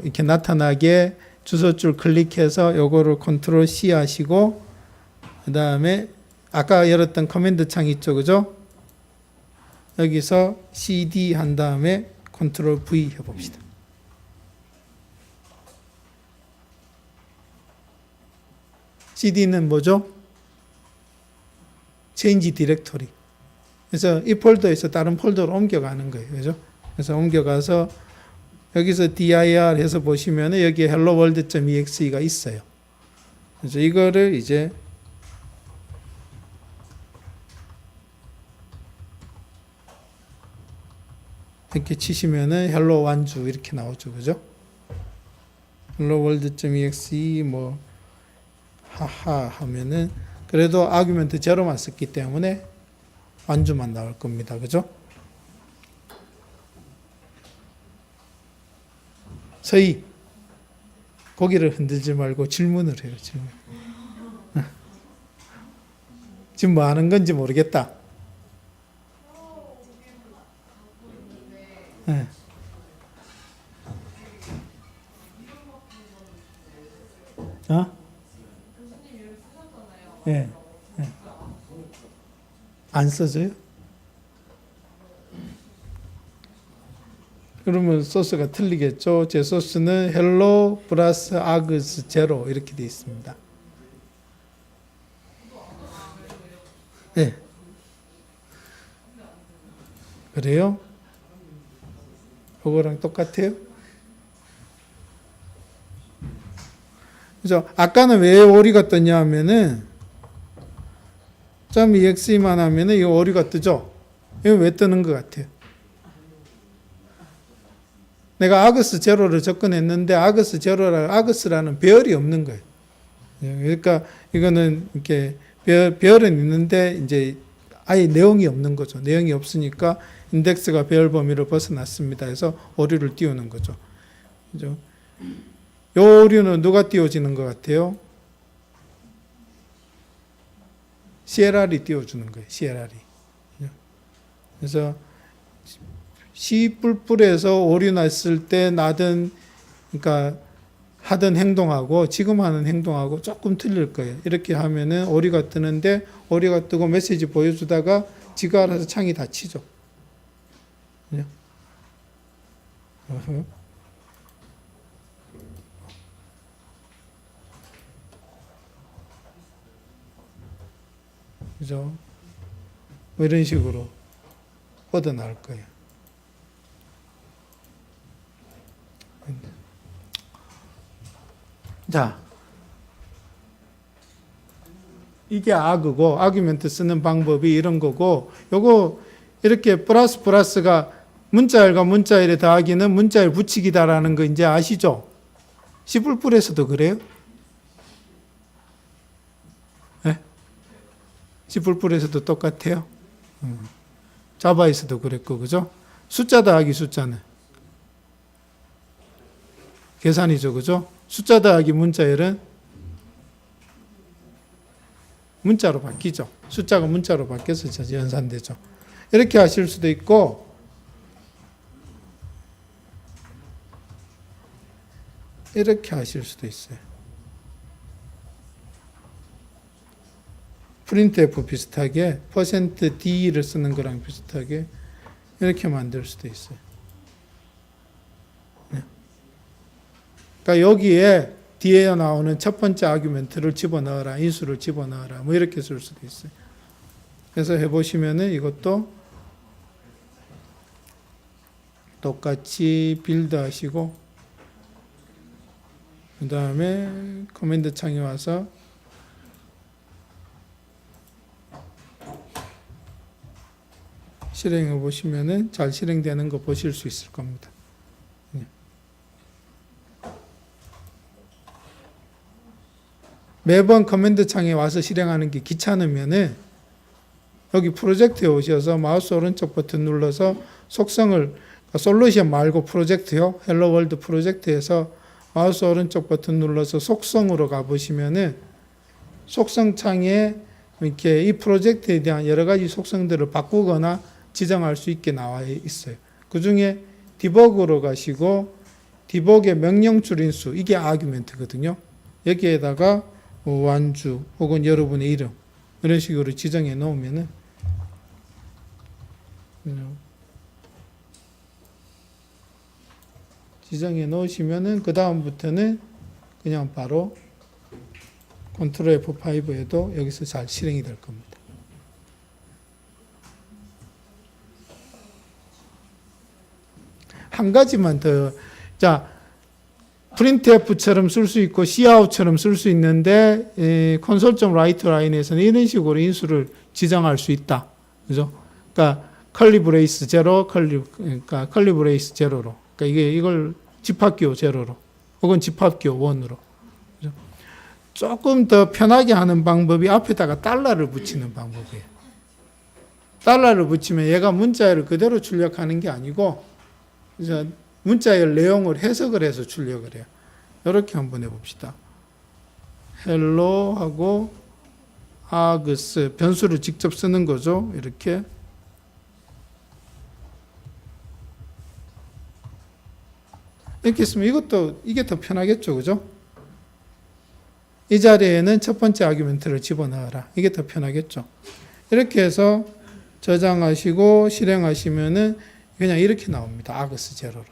이렇게 나타나게 주소줄 클릭해서 요거를 컨트롤 C 하시고 그 다음에 아까 열었던 커맨드 창 있죠, 그죠? 여기서 CD 한 다음에 컨트롤 V 해봅시다. CD는 뭐죠? Change Directory. 그래서 이 폴더에서 다른 폴더로 옮겨가는 거예요, 그죠? 그래서 옮겨가서 여기서 dir 해서 보시면 여기에 helloworld.exe가 있어요. 그래서 이거를 이제 이렇게 치시면은 hello 완주 이렇게 나오죠, 그죠? helloworld.exe 뭐 하하 하면은 그래도 아규멘트 제로만 썼기 때문에 완주만 나올 겁니다, 그죠? 서희 고개를 흔들지 말고 질문을 해요, 질문. 지금 뭐 하는 건지 모르겠다. 네. 어? 예. 네. 안 써져요? 그러면 소스가 틀리겠죠. 제 소스는 hello 플러스 args 제로 이렇게 되어 있습니다. 네. 그래요? 그거랑 똑같아요? 그죠? 아까는 왜 오류가 떴냐 하면은 .exe만 하면은 이 오류가 뜨죠? 이거 왜 뜨는 것 같아요? 내가 아그스 제로를 접근했는데 아그스 제로라 아그스라는 배열이 없는 거예요. 그러니까 이거는 이렇게 배열은 있는데 이제 아예 내용이 없는 거죠. 내용이 없으니까 인덱스가 배열 범위를 벗어났습니다. 해서 오류를 띄우는 거죠. 그죠? 이 오류는 누가 띄워지는 것 같아요? CLR이 띄워주는 거예요. CLR이. 그래서 C++에서 오류 났을 때 나던 그러니까 하던 행동하고 지금 하는 행동하고 조금 틀릴 거예요. 이렇게 하면은 오류가 뜨는데 오류가 뜨고 메시지 보여주다가 지가 알아서 창이 닫히죠. 그죠? 뭐 이런 식으로 뻗어나올 거예요. 자, 이게 아그고 아규멘트 쓰는 방법이 이런 거고 요거 이렇게 플러스가 문자열과 문자열의 더하기는 문자열 붙이기다라는 거 이제 아시죠? C++에서도 그래요? 네? C++에서도 똑같아요? 자바에서도 그랬고, 그죠? 숫자 더하기 숫자는 계산이죠, 그죠? 숫자 더하기 문자열은 문자로 바뀌죠. 숫자가 문자로 바뀌어서 연산되죠. 이렇게 하실 수도 있고, 이렇게 하실 수도 있어요. printf 비슷하게 %d를 쓰는 거랑 비슷하게 이렇게 만들 수도 있어요. 그러니까 여기에 뒤에 나오는 첫 번째 아규멘트를 집어넣어라, 인수를 집어넣어라, 뭐 이렇게 쓸 수도 있어요. 그래서 해보시면은 이것도 똑같이 빌드 하시고, 그 다음에 커맨드 창에 와서 실행해 보시면은 잘 실행되는 거 보실 수 있을 겁니다. 매번 커맨드 창에 와서 실행하는 게 귀찮으면은 여기 프로젝트에 오셔서 마우스 오른쪽 버튼 눌러서 속성을, 솔루션 말고 프로젝트요, 헬로 월드 프로젝트에서 마우스 오른쪽 버튼 눌러서 속성으로 가보시면은 속성 창에 이렇게 이 프로젝트에 대한 여러 가지 속성들을 바꾸거나 지정할 수 있게 나와 있어요. 그 중에 디버그로 가시고, 디버그의 명령 줄인수, 이게 아규멘트거든요. 여기에다가 뭐 완주 혹은 여러분의 이름 이런 식으로 지정해 놓으면은 지정해 놓으시면은 그 다음부터는 그냥 바로 컨트롤 F5에도 여기서 잘 실행이 될 겁니다. 한 가지만 더, 자, printf처럼 쓸 수 있고 cout처럼 쓸 수 있는데 console.write 라인에서는 이런 식으로 인수를 지정할 수 있다. 그죠? 그러니까 curly brace 제로, 그러니까 curly brace 제로로. 그러니까 이걸 집합기호 제로로 혹은 집합기호 원으로. 그죠? 조금 더 편하게 하는 방법이 앞에다가 달러를 붙이는 방법이에요. 달러를 붙이면 얘가 문자를 그대로 출력하는 게 아니고, 그래서 문자의 내용을 해석을 해서 출력을 해요. 이렇게 한번 해봅시다. 헬로 하고 아그스, 변수를 직접 쓰는 거죠. 이렇게. 이렇게 쓰면 이게 더 편하겠죠. 그죠? 이 자리에는 첫 번째 아규멘트를 집어넣어라. 이게 더 편하겠죠. 이렇게 해서 저장하시고 실행하시면은 그냥 이렇게 나옵니다. 아그스 제로로.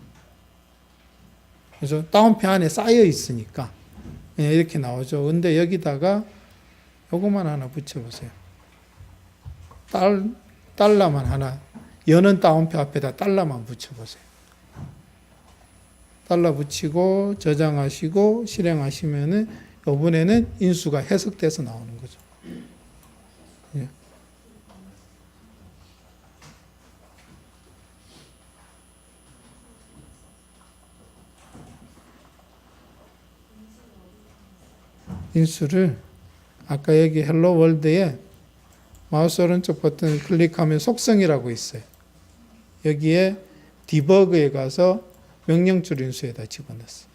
그래서 다운표 안에 쌓여 있으니까 그냥 이렇게 나오죠. 근데 여기다가 요거만 하나 붙여보세요. 달러만 하나, 여는 다운표 앞에다 달러만 붙여보세요. 달러 붙이고 저장하시고 실행하시면은 이번에는 인수가 해석돼서 나오는 거죠. 예. 인수를 아까 여기 헬로 월드에 마우스 오른쪽 버튼 클릭하면 속성이라고 있어요. 여기에 디버그에 가서 명령줄 인수에다 집어넣었어요.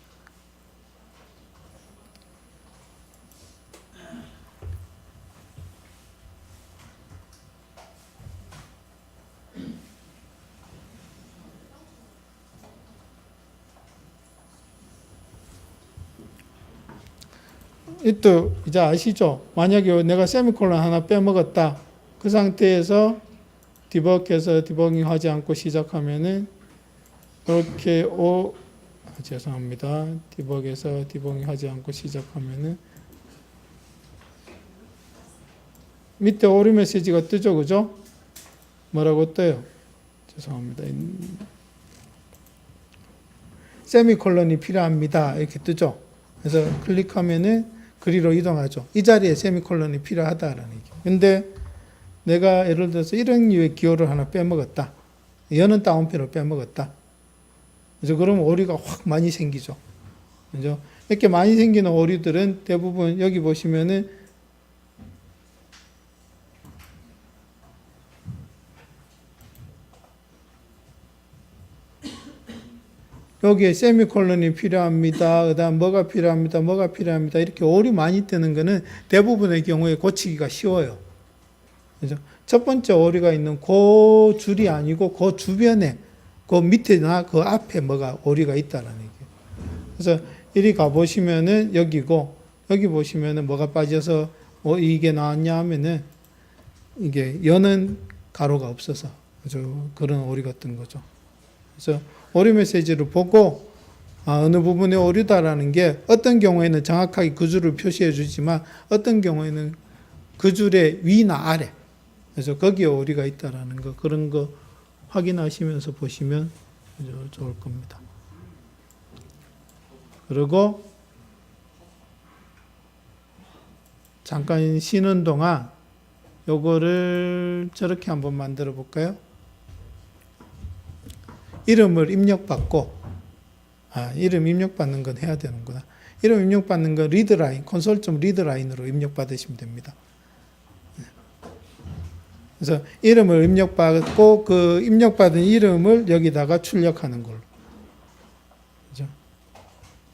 또 이제 아시죠? 만약에 내가 세미콜론 하나 빼먹었다. 그 상태에서 디버그해서 디버깅 하지 않고 시작하면은 이렇게 죄송합니다. 디버그해서 디버깅 하지 않고 시작하면은 밑에 오류 메시지가 뜨죠, 그죠? 뭐라고 떠요? 죄송합니다. 세미콜론이 필요합니다. 이렇게 뜨죠. 그래서 클릭하면은 그리로 이동하죠. 이 자리에 세미콜론이 필요하다라는 얘기. 근데 내가 예를 들어서 이런 류의 기호를 하나 빼먹었다. 여는 다운표를 빼먹었다. 그래서 그러면 오류가 확 많이 생기죠. 그죠? 이렇게 많이 생기는 오류들은 대부분 여기 보시면은 여기에 세미콜론이 필요합니다. 그다음 뭐가 필요합니다. 이렇게 오류 많이 뜨는 거는 대부분의 경우에 고치기가 쉬워요. 그죠? 첫 번째 오류가 있는 그 줄이 아니고 그 주변에 그 밑에나 그 앞에 뭐가 오류가 있다라는 얘기예요. 그래서 이리 가 보시면은 여기고 여기 보시면은 뭐가 빠져서 이게 나왔냐 하면은 이게 여는 가로가 없어서 그죠? 그런 오류가 뜬 거죠. 그래서 오류 메시지를 보고 어느 부분에 오류다라는 게 어떤 경우에는 정확하게 그 줄을 표시해 주지만 어떤 경우에는 그 줄의 위나 아래, 그래서 거기에 오류가 있다라는 거, 그런 거 확인하시면서 보시면 좋을 겁니다. 그리고 잠깐 쉬는 동안 요거를 저렇게 한번 만들어 볼까요? 이름을 입력받고, 이름 입력받는 건 해야 되는구나. 이름 입력받는 건 리드라인, 콘솔.점 리드라인으로 입력받으시면 됩니다. 그래서 이름을 입력받고 그 입력받은 이름을 여기다가 출력하는 걸로. 그죠?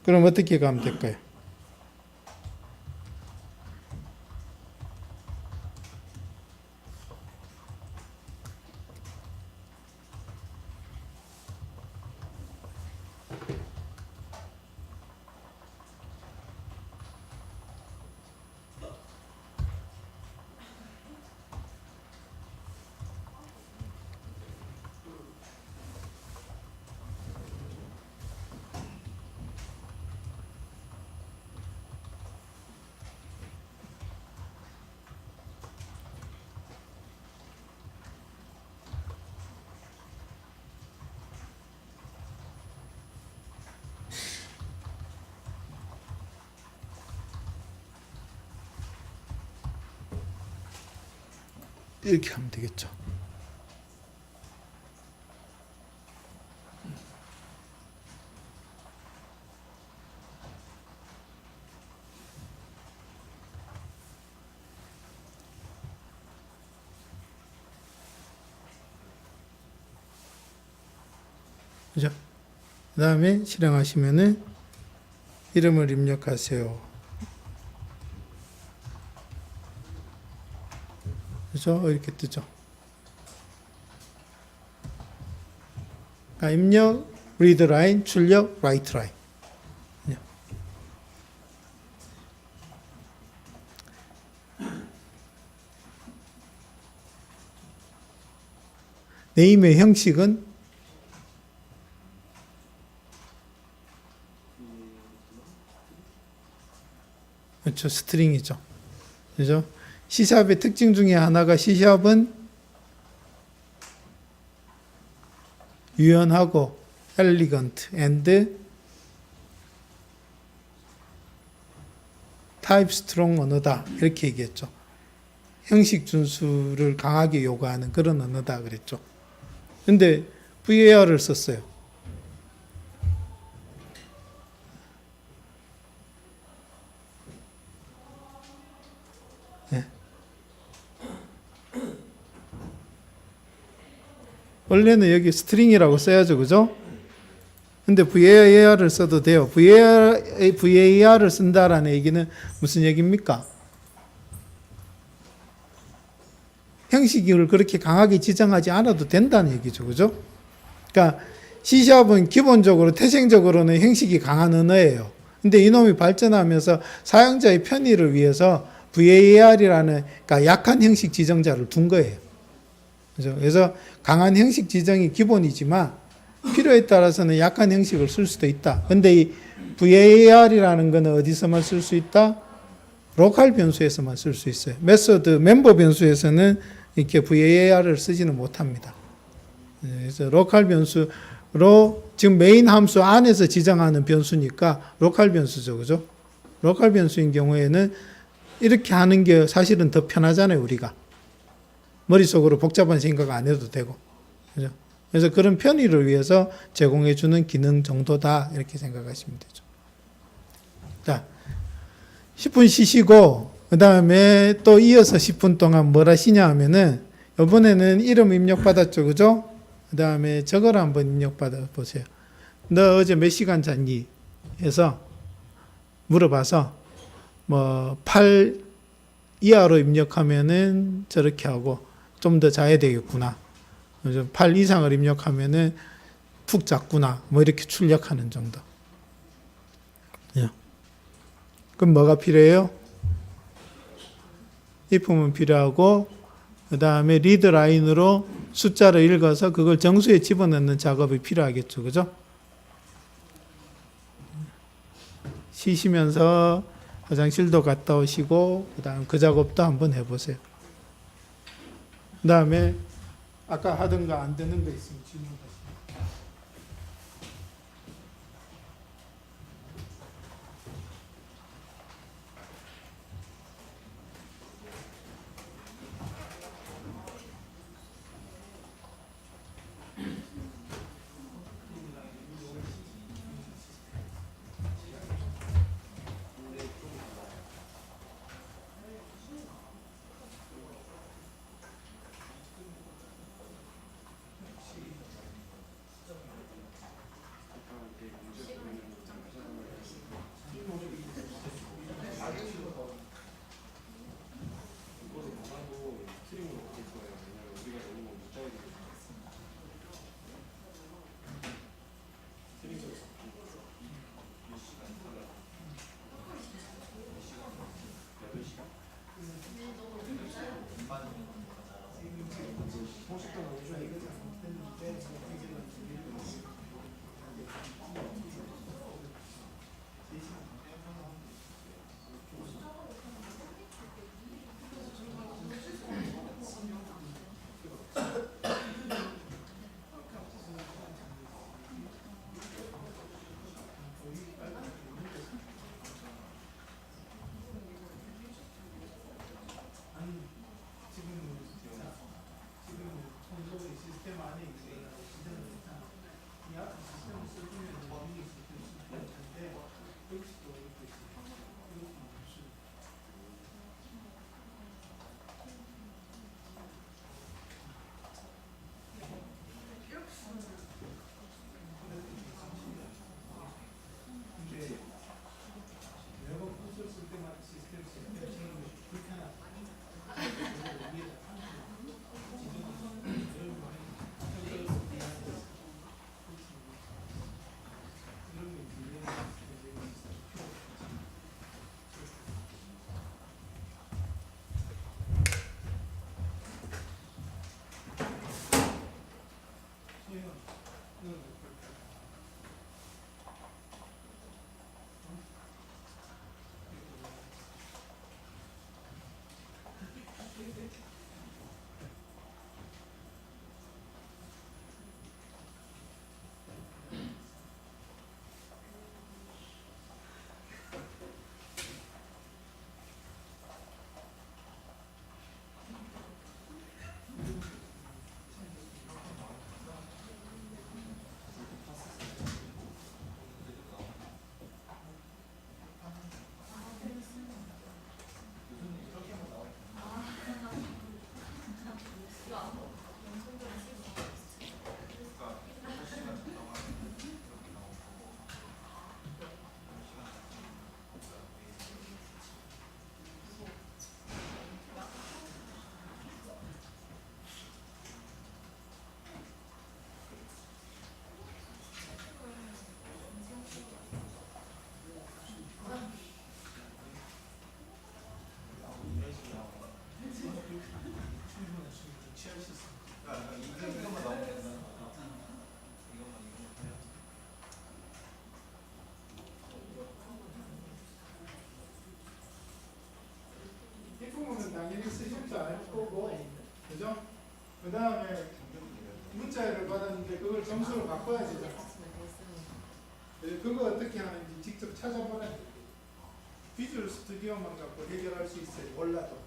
그럼 어떻게 가면 될까요? 이렇게 하면 되겠죠. 그죠? 그 다음에 실행하시면은 이름을 입력하세요. 그죠? 이렇게 뜨죠. 입력, read line, 출력, write line. 네임의 형식은 그렇죠. 스트링이죠. 그죠? C샵의 특징 중에 하나가 C샵은 유연하고 elegant and type strong 언어다. 이렇게 얘기했죠. 형식 준수를 강하게 요구하는 그런 언어다 그랬죠. 근데 VAR을 썼어요. 원래는 여기 스트링이라고 써야죠. 그죠? 근데 VAR을 써도 돼요. VAR을 쓴다라는 얘기는 무슨 얘기입니까? 형식을 그렇게 강하게 지정하지 않아도 된다는 얘기죠. 그죠? 그러니까 C샵은 기본적으로 태생적으로는 형식이 강한 언어예요. 근데 이놈이 발전하면서 사용자의 편의를 위해서 VAR이라는 그러니까 약한 형식 지정자를 둔 거예요. 그래서 강한 형식 지정이 기본이지만 필요에 따라서는 약한 형식을 쓸 수도 있다. 근데 이 VAR이라는 거는 어디서만 쓸 수 있다? 로컬 변수에서만 쓸 수 있어요. 메소드 멤버 변수에서는 이렇게 VAR을 쓰지는 못합니다. 그래서 로컬 변수로 지금 메인 함수 안에서 지정하는 변수니까 로컬 변수죠. 그죠? 로컬 변수인 경우에는 이렇게 하는 게 사실은 더 편하잖아요, 우리가. 머릿속으로 복잡한 생각 안 해도 되고. 그죠? 그래서 그런 편의를 위해서 제공해주는 기능 정도다. 이렇게 생각하시면 되죠. 자, 10분 쉬시고, 그 다음에 또 이어서 10분 동안 뭘 하시냐 하면은, 이번에는 이름 입력받았죠. 그죠? 그 다음에 저걸 한번 입력받아 보세요. 너 어제 몇 시간 잤니? 해서 물어봐서, 8 이하로 입력하면은 저렇게 하고, 좀 더 자야 되겠구나. 8 이상을 입력하면은 푹 잤구나. 이렇게 출력하는 정도. 예. 그럼 뭐가 필요해요? if는 필요하고, 그 다음에 리드 라인으로 숫자를 읽어서 그걸 정수에 집어넣는 작업이 필요하겠죠. 그죠? 쉬시면서 화장실도 갔다 오시고 그다음 그 작업도 한번 해보세요. 그다음에 아까 하던 거 안 되는 거 있으면 질문하세요. 당연히 쓰실 줄 알 거고, 그죠? 그 다음에 문자를 받았는데 그걸 점수로 바꿔야 되잖아. 그거 어떻게 하는지 직접 찾아보라. 비주얼 스튜디오만 갖고 해결할 수 있어요. 몰라도.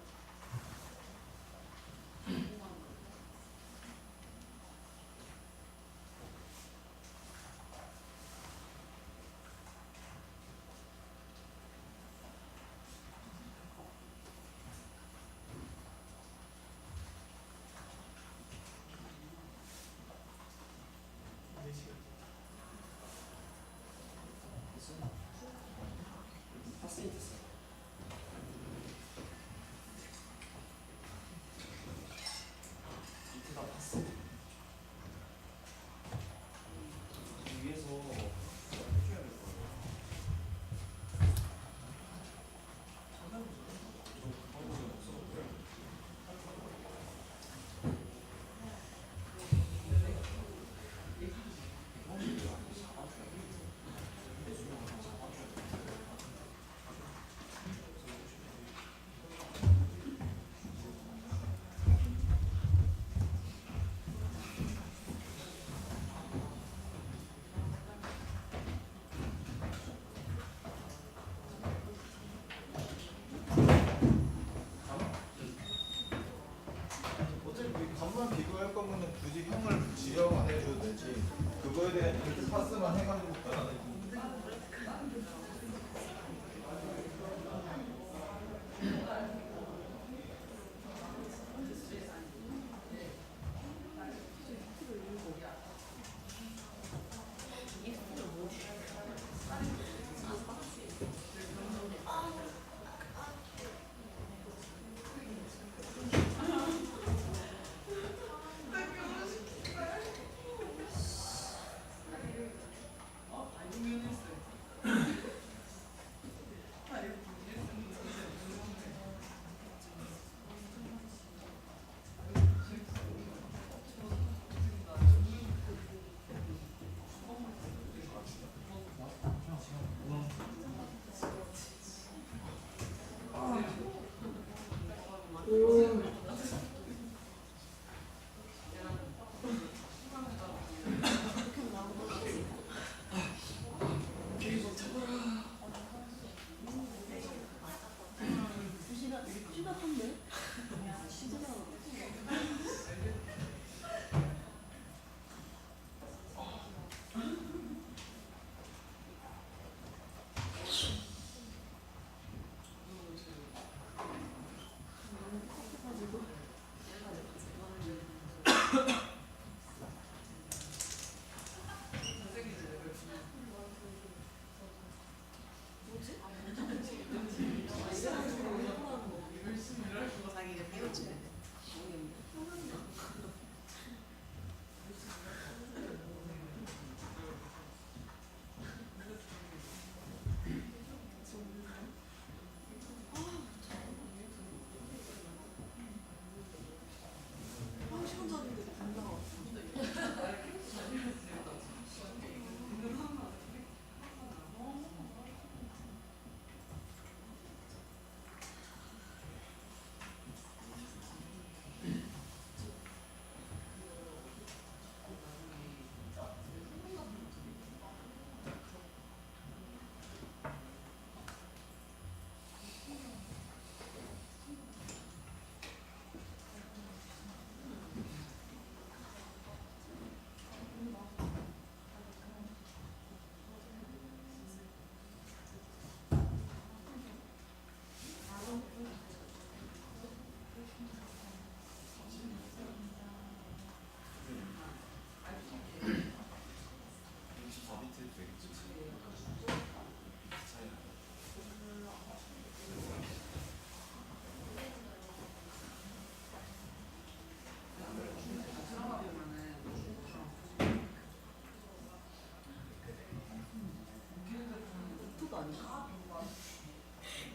형만 비교할 거면 굳이 형을 지령 안 해줘도 되지. 그거에 대한 인트 파스만 해가지고 변하는.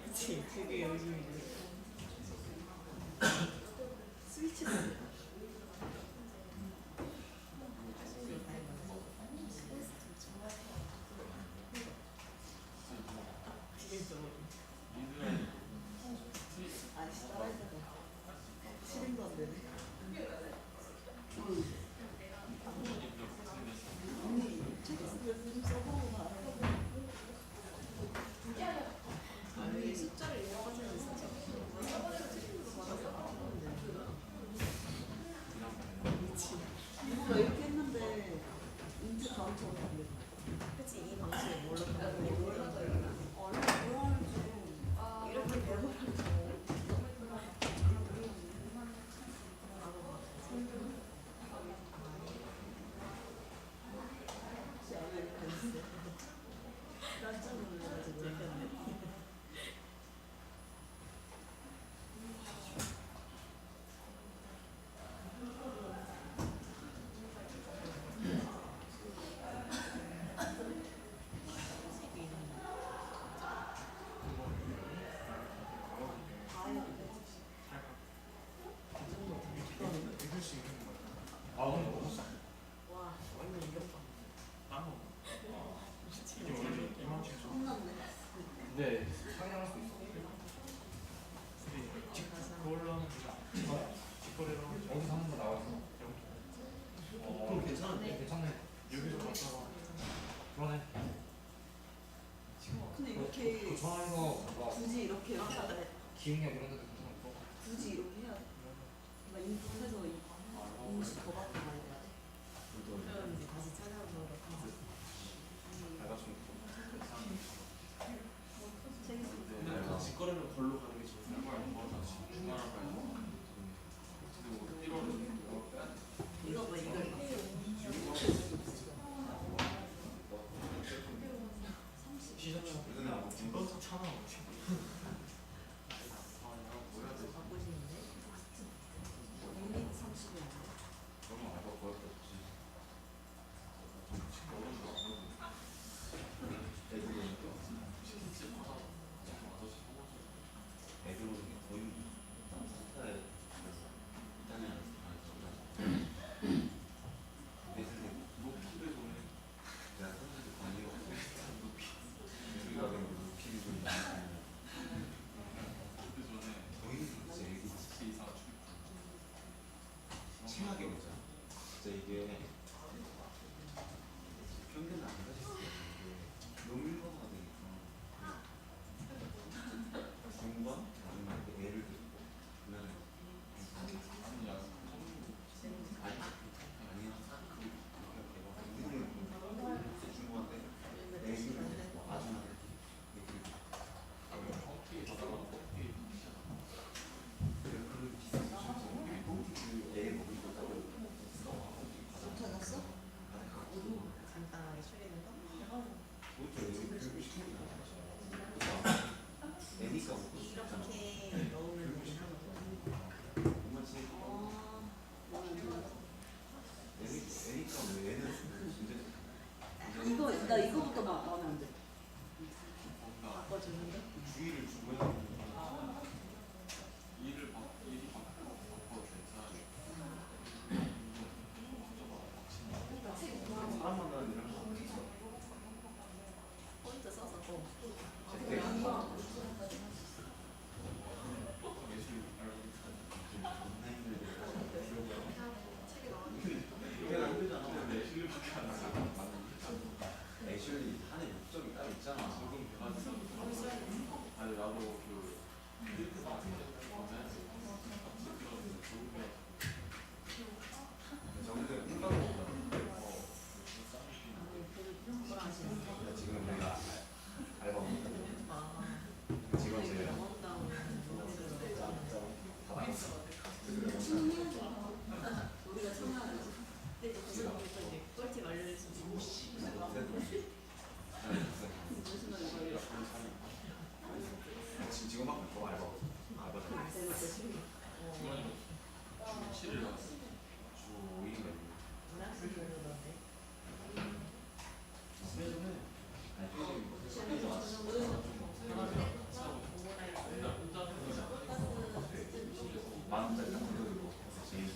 그치, 그게 요즘 스위치도 아씨 따라할 때도 싫은 건데 언니 책 좀 써보고 봐. 아니 숫자를 이용하자면 진짜 미치. 이거 이렇게 했는데 인트 다음처럼 안 돼. 그치 이 방식에 몰랐다. 이렇게 배워가지고. 깜짝 놀라가지고 약간
아 오늘 먹었어.
와 완전 이겼다. 혼났네.
근데 상향할 수 있어.
그걸로 하면 되죠. 직거래로 하면 되죠.
어디서 하는 거 나왔어?
그럼 괜찮은데? 괜찮네. 여기서 갔다가 그러네.
근데 이렇게
그 전화해서 막
굳이 이렇게 해야 돼?
기획력 이런 데도 괜찮을 거.
굳이 이렇게 해야 돼? 막 인풋해서
심하게 보자. 진짜 이게 평균은 안 가졌어. 너무 일반화가 되니까. 중반? 아니면 애를 듣고 그러면 아니야. 중반인데 애기를 듣고 아줌마를
찾았어? 간단하게 추리는 거?
애니까
이렇게 넣으면 되긴 하거든.
애니까 왜 애는 진짜
이거 나 이거부터 마음에 안 돼. 바꿔주는데?
주의를 주고 사람 만나는 이런 거
포인트 써서 또.
내가 힘들잖아. 애슐리 하는 목적이 따로 있잖아. 아니 나도 그 정대 생각보다 지금 내가 알바 지금 이제 다 받았어.
우리가 청하는 근데 무슨 꿀팁 알려주지.
지금 막 더 알바. 주 5일인가 만 원짜리 딱 들고 제일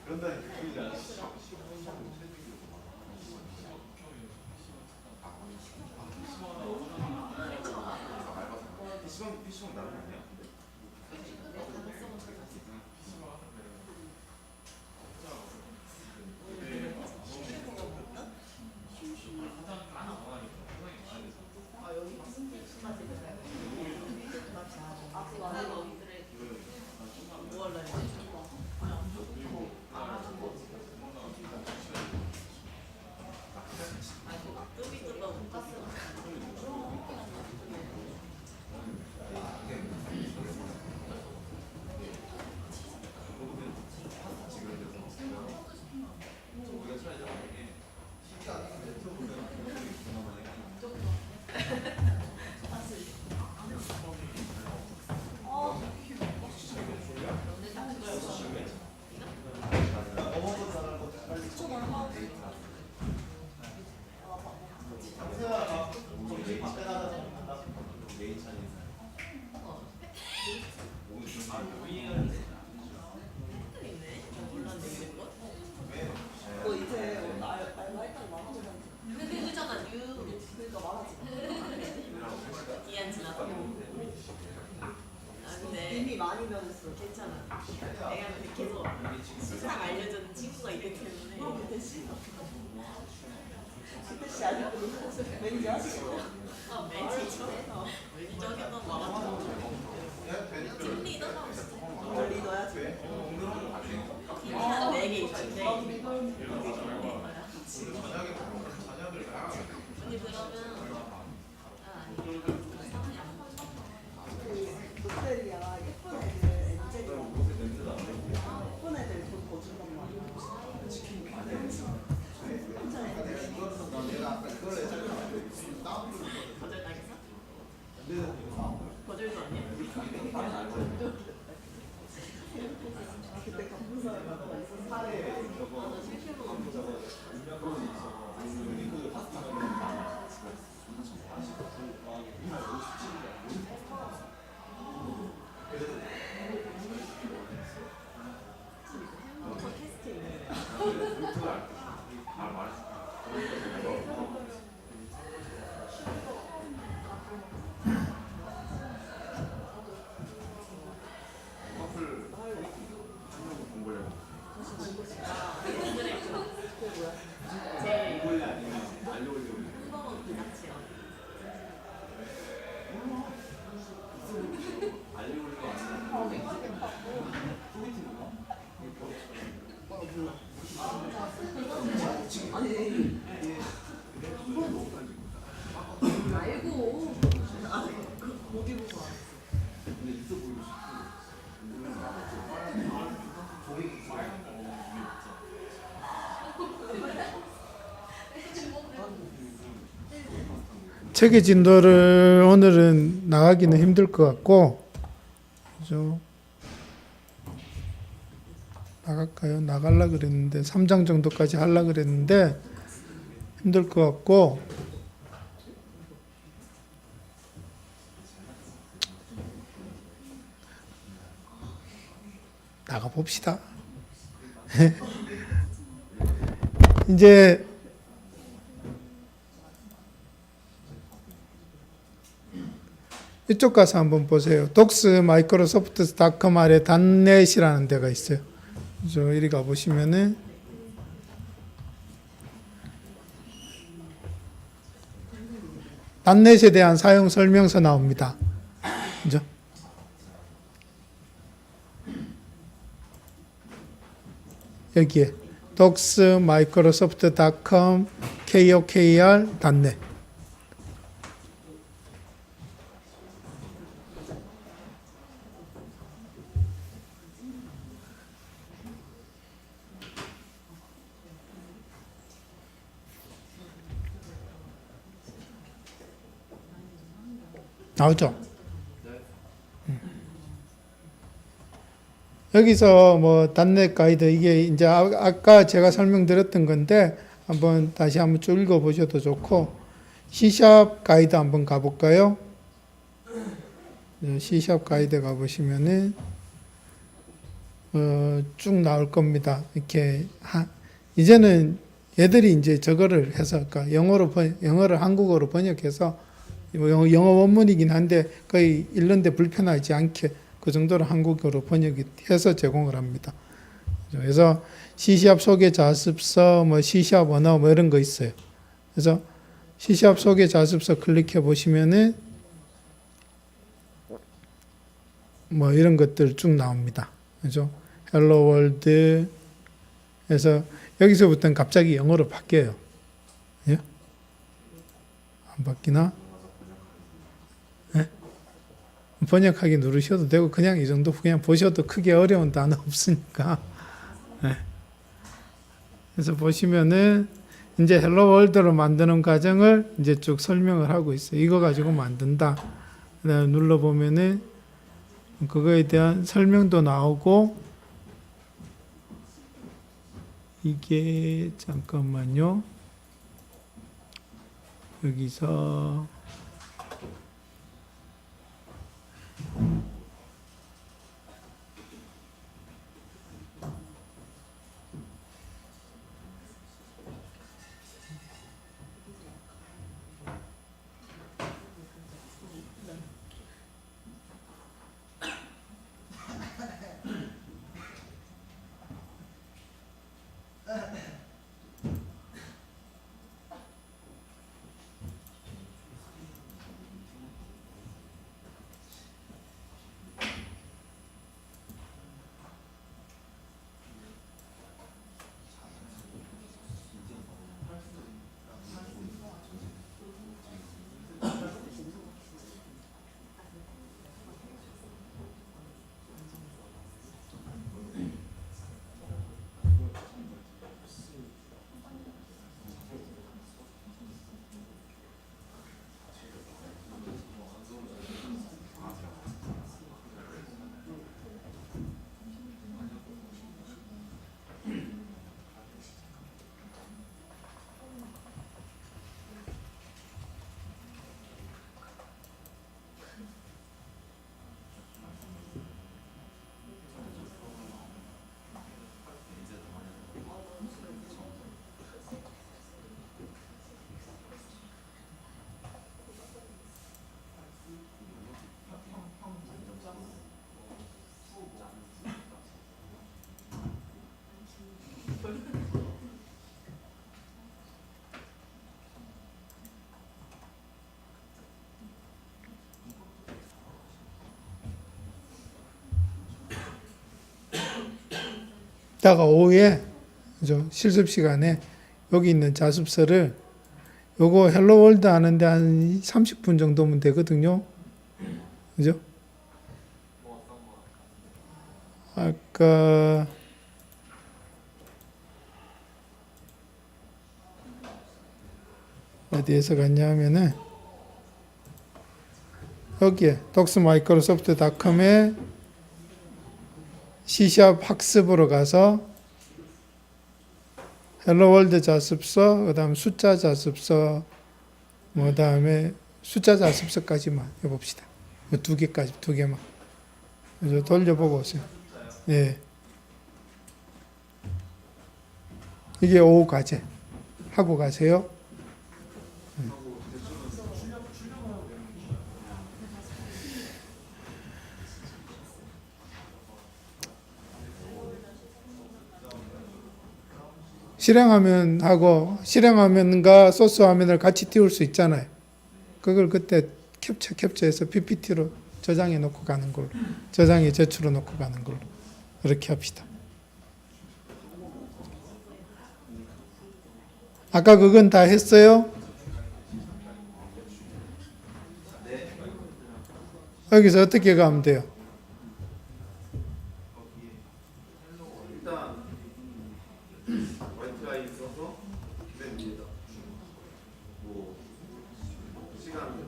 그런다니 그게 아니야. PC방 나름 아니야?
아 여기 아 그거 아니고 뭐 할래? 뚜비 뜯어 못 갔어.
우리가 차라리 나중에
너 이제 알바했다고 말하고 근데 그잖아 뉴 그러니까 말하지 기한 지났어. 아 근데 이미 많이 변했어. 괜찮아. 내가 계속 세상 알려준 친구가 있기 때문에 그때 씨 그때 씨 아직도 매니저 하시고 아 매니저 매니저 하겠다고 말하지. 팀 리더가 리더야 지금. 팀이 한 4개 있는데 언니 그러면 롯데리아 예쁜 애들 엔젤이 예쁜 애들 돈 더 준단 말이야.
치킨 안에 내가 아까 그걸 했잖아.
거절당했어? 거절도 아니야? 그때 간부 사람마다 있어 사례 너 실패로 간부
체계 진도를 오늘은 나가기는 힘들 것 같고, 그죠? 나갈까요? 나갈라 그랬는데 3장 정도까지 하려 그랬는데 힘들 것 같고, 나가 봅시다. 이제 이쪽 가서 한번 보세요. 독스 마이크로소프트.com 아래 단넷이라는 데가 있어요. 그래서 이리 가보시면은 단넷에 대한 사용 설명서 나옵니다. 그죠? 여기에 독스 마이크로소프트.com KOKR 단넷. 나오죠? 여기서 뭐 단넷 가이드 이게 이제 아까 제가 설명드렸던 건데 한번 다시 한번 쭉 읽어보셔도 좋고 C샵 가이드 한번 가볼까요? C샵 가이드 가보시면은 쭉 나올 겁니다. 이렇게 이제는 얘들이 이제 저거를 해서 그러니까 영어를 한국어로 번역해서 영어 원문이긴 한데 거의 읽는데 불편하지 않게 그 정도로 한국어로 번역이 해서 제공을 합니다. 그래서 C샵 소개 자습서, 뭐 C샵 언어 뭐 이런 거 있어요. 그래서 C샵 소개 자습서 클릭해 보시면은 뭐 이런 것들 쭉 나옵니다. 그죠? 헬로 월드. 그래서 여기서부터는 갑자기 영어로 바뀌어요. 예? 안 바뀌나? 번역하기 누르셔도 되고 그냥 이 정도 그냥 보셔도 크게 어려운 단어 없으니까. 네. 그래서 보시면은 이제 헬로 월드로 만드는 과정을 이제 쭉 설명을 하고 있어요. 이거 가지고 만든다. 그다음에 눌러 보면은 그거에 대한 설명도 나오고 이게 잠깐만요. 여기서 이따가 오후에 그죠? 실습 시간에 여기 있는 자습서를 요거 헬로 월드 하는데 한 30분 정도면 되거든요. 그죠? 아까 어디에서 갔냐 하면은 여기에 docsmicrosoft.com에 C샵 학습으로 가서 헬로 월드 자습서, 그다음 숫자 자습서, 그다음에 숫자 자습서까지만 해봅시다. 두 개까지, 두 개만. 그래서 돌려보고 오세요. 예. 이게 오후 과제 하고 가세요. 실행화면과 소스 화면을 같이 띄울 수 있잖아요. 그걸 그때 캡처해서 PPT로 저장해 놓고 가는 걸로, 저장해 제출해 놓고 가는 걸로 그렇게 합시다. 아까 그건 다 했어요? 여기서 어떻게 가면 돼요?
일단 화이트가 있어서 맨 위에다 뭐 시간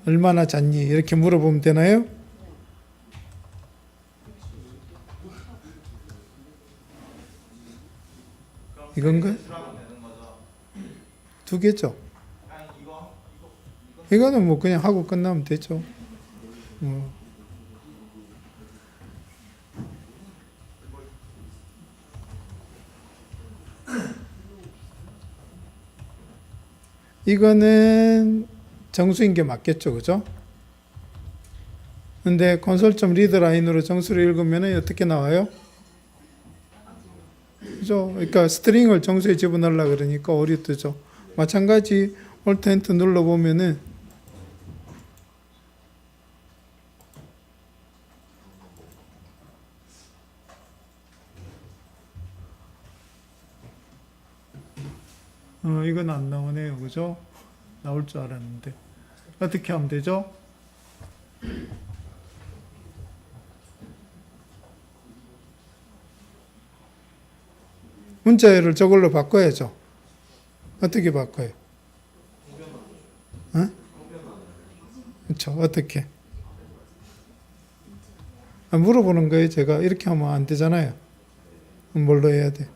얼마나 잤니? 이렇게 물어보면 되나요? 이건가? 두 개죠. 이거는 뭐 그냥 하고 끝나면 되죠. 이거는 정수인 게 맞겠죠, 그죠? 근데 콘솔.리드 라인으로 정수를 읽으면 어떻게 나와요? 그죠? 그러니까 스트링을 정수에 집어넣으려고 그러니까 오류 뜨죠. 마찬가지 Alt Enter 눌러보면은 이건 안 나오네요. 그죠? 나올 줄 알았는데. 어떻게 하면 되죠? 문자열을 저걸로 바꿔야죠. 어떻게 바꿔요? 그렇죠. 어떻게? 물어보는 거예요. 제가 이렇게 하면 안 되잖아요. 뭘로 해야 돼?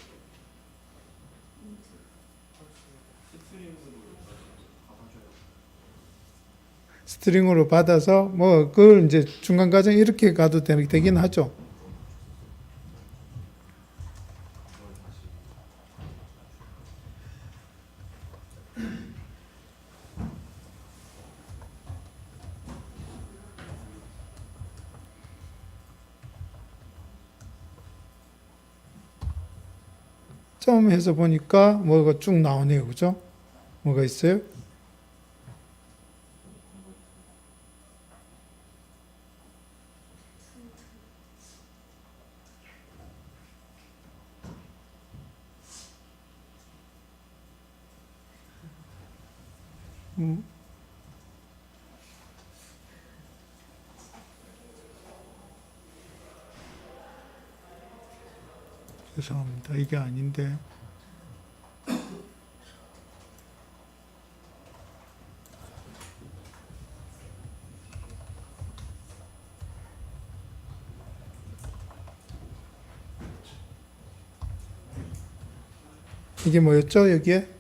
스트링으로 받아서 뭐 그걸 이제 중간 과정 이렇게 가도 되긴 하죠. 처음 해서 보니까 뭐가 쭉 나오네요. 그죠? 뭐가 있어요? 죄송합니다. 이게 아닌데. 이게 뭐였죠? 여기에?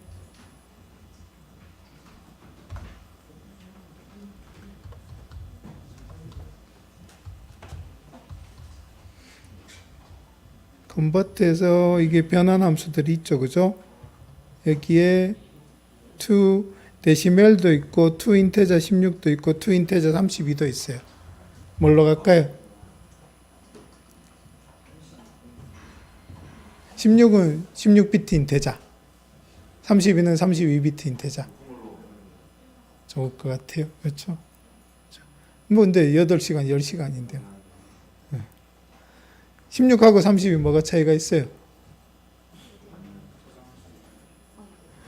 컨버트에서 이게 변환 함수들이 있죠. 그죠? 여기에 to 데시멜도 있고 to 인테저 16도 있고 to 인테저 32도 있어요. 뭘로 갈까요? 16은 16비트 인테저, 32는 32비트 인테저. 좋을 것 같아요. 그렇죠? 뭐 근데 8시간, 10시간인데요. 16하고 30이 뭐가 차이가 있어요?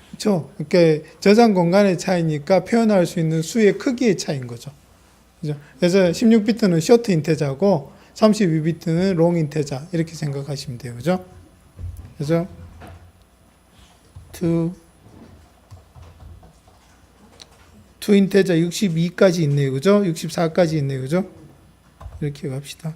그렇죠? 그러니까 저장 공간의 차이니까 표현할 수 있는 수의 크기의 차이인 거죠. 그죠? 그래서 16비트는 쇼트 인테저고 32비트는 롱 인테저 이렇게 생각하시면 돼요. 그죠? 그죠? to 수인태자 62까지 있네요. 그죠? 64까지 있네요. 그죠? 이렇게 갑시다.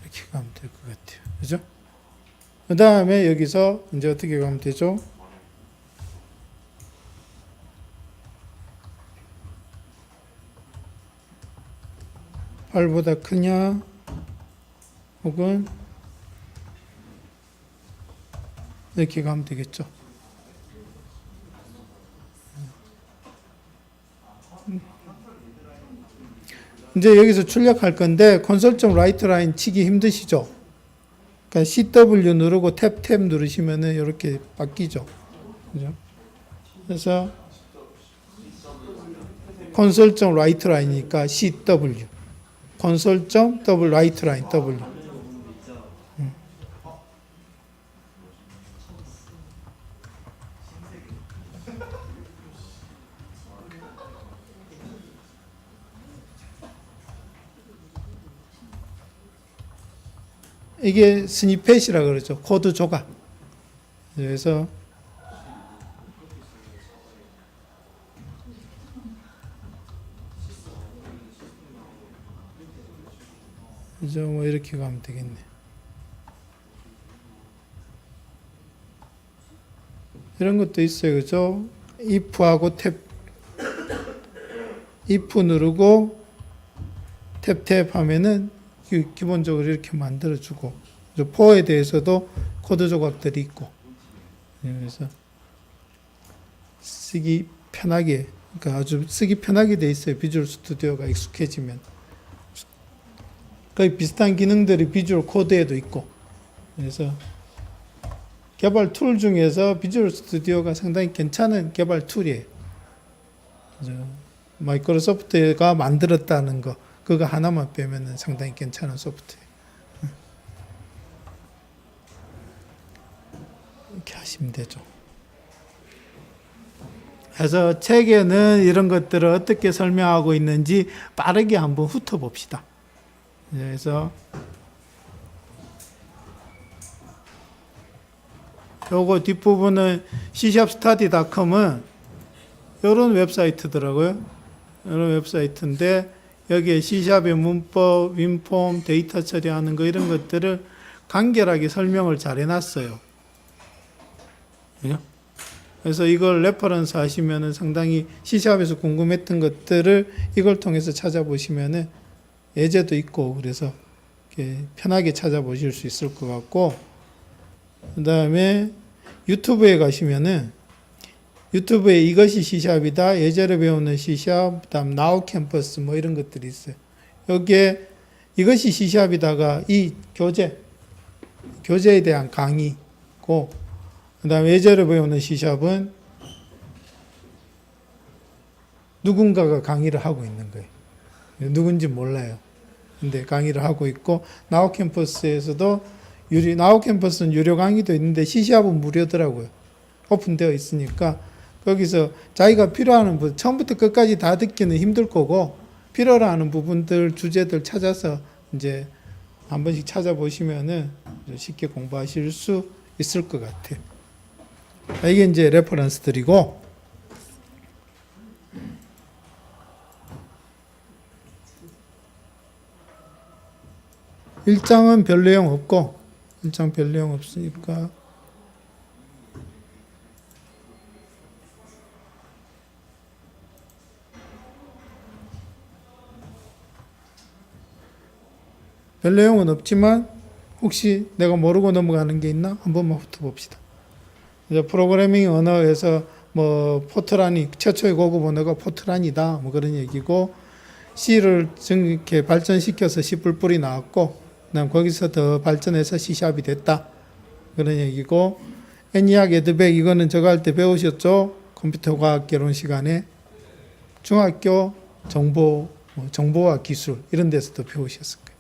이렇게 가면 될 것 같아요. 그죠? 그 다음에 여기서 이제 어떻게 가면 되죠? (8보다) 크냐 혹은 이렇게 가면 되겠죠. 이제 여기서 출력할 건데 콘솔.writeLine 라이트 라인 치기 힘드시죠? 그러니까 CW 누르고 탭 누르시면은 이렇게 바뀌죠. 그죠? 그래서 콘솔.writeLine이니까 CW 콘솔.writeLine W. 이게 스니펫이라 그러죠. 코드 조각. 그래서 그죠? 뭐 이렇게 가면 되겠네. 이런 것도 있어요. 그죠? if하고 탭 if 누르고 탭 하면은 기본적으로 이렇게 만들어주고, for에 대해서도 코드 조각들이 있고, 그래서 쓰기 편하게, 그러니까 아주 쓰기 편하게 돼 있어요. 비주얼 스튜디오가 익숙해지면. 거의 비슷한 기능들이 비주얼 코드에도 있고, 그래서 개발 툴 중에서 비주얼 스튜디오가 상당히 괜찮은 개발 툴이에요. 마이크로소프트가 만들었다는 거, 그거 하나만 빼면은 상당히 괜찮은 소프트웨어. 이렇게 하시면 되죠. 그래서 책에는 이런 것들을 어떻게 설명하고 있는지 빠르게 한번 훑어봅시다. 그래서 요거 뒷부분은 c샵study.com은 이런 웹사이트더라고요. 이런 웹사이트인데 여기에 C샵의 문법, 윈폼, 데이터 처리하는 거 이런 것들을 간결하게 설명을 잘 해놨어요. 그래서 이걸 레퍼런스 하시면은 상당히 C샵에서 궁금했던 것들을 이걸 통해서 찾아보시면은 예제도 있고 그래서 이렇게 편하게 찾아보실 수 있을 것 같고, 그 다음에 유튜브에 가시면은 유튜브에 이것이 C샵이다, 예제를 배우는 C샵, 그다음 나우 캠퍼스 뭐 이런 것들이 있어요. 여기에 이것이 C샵이다가 이 교재에 대한 강의고, 그다음에 예제를 배우는 C샵은 누군가가 강의를 하고 있는 거예요. 누군지 몰라요. 근데 강의를 하고 있고, 나우 캠퍼스에서도 나우 캠퍼스는 유료 강의도 있는데 C샵은 무료더라고요. 오픈되어 있으니까 거기서 자기가 필요하는 부분, 처음부터 끝까지 다 듣기는 힘들 거고, 필요로 하는 부분들, 주제들 찾아서 이제 한 번씩 찾아보시면은 쉽게 공부하실 수 있을 것 같아요. 이게 이제 레퍼런스들이고, 일장은 별 내용 없고, 일장 별 내용 없으니까 별 내용은 없지만 혹시 내가 모르고 넘어가는 게 있나 한번만 훑어봅시다. 프로그래밍 언어에서 뭐 포트란이 최초의 고급 언어가 포트란이다 뭐 그런 얘기고, C를 이렇게 발전시켜서 C++ 나왔고, 그다음 거기서 더 발전해서 C샵이 됐다 그런 얘기고, 애니악 에드백 이거는 저거 할 때 배우셨죠? 컴퓨터 과학 개론 시간에 중학교 정보와 기술 이런 데서도 배우셨을 거예요.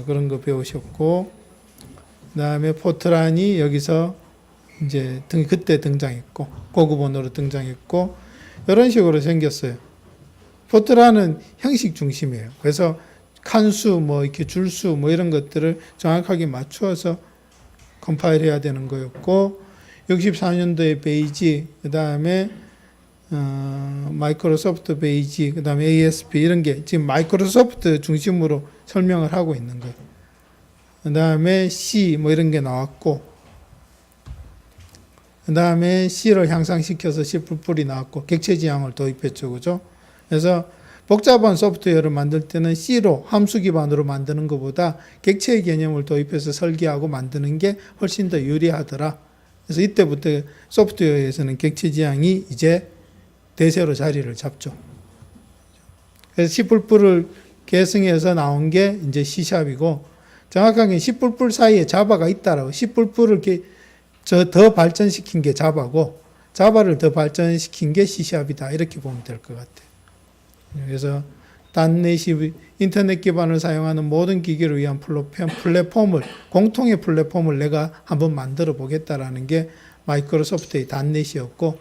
그런 거 배우셨고, 그다음에 포트란이 여기서 이제 그때 등장했고, 고급 언어로 등장했고, 이런 식으로 생겼어요. 포트란은 형식 중심이에요. 그래서 칸수, 뭐 이렇게 줄수, 뭐 이런 것들을 정확하게 맞추어서 컴파일 해야 되는 거였고, 64년도에 베이지, 그 다음에 마이크로소프트 베이지, 그 다음에 ASP 이런 게 지금 마이크로소프트 중심으로 설명을 하고 있는 거예요. 그 다음에 C 뭐 이런 게 나왔고, 그 다음에 C를 향상시켜서 C++ 나왔고, 객체 지향을 도입했죠. 그죠? 그래서 복잡한 소프트웨어를 만들 때는 C로 함수 기반으로 만드는 것보다 객체의 개념을 도입해서 설계하고 만드는 게 훨씬 더 유리하더라. 그래서 이때부터 소프트웨어에서는 객체 지향이 이제 대세로 자리를 잡죠. 그래서 C++를 계승해서 나온 게 이제 C샵이고, 정확하게 C++ 사이에 자바가 있다라고, C++를 더 발전시킨 게 자바고, 자바를 더 발전시킨 게 C샵이다. 이렇게 보면 될 것 같아요. 그래서 단넷이 인터넷 기반을 사용하는 모든 기기를 위한 플랫폼을, 공통의 플랫폼을 내가 한번 만들어 보겠다라는 게 마이크로소프트의 단넷이었고,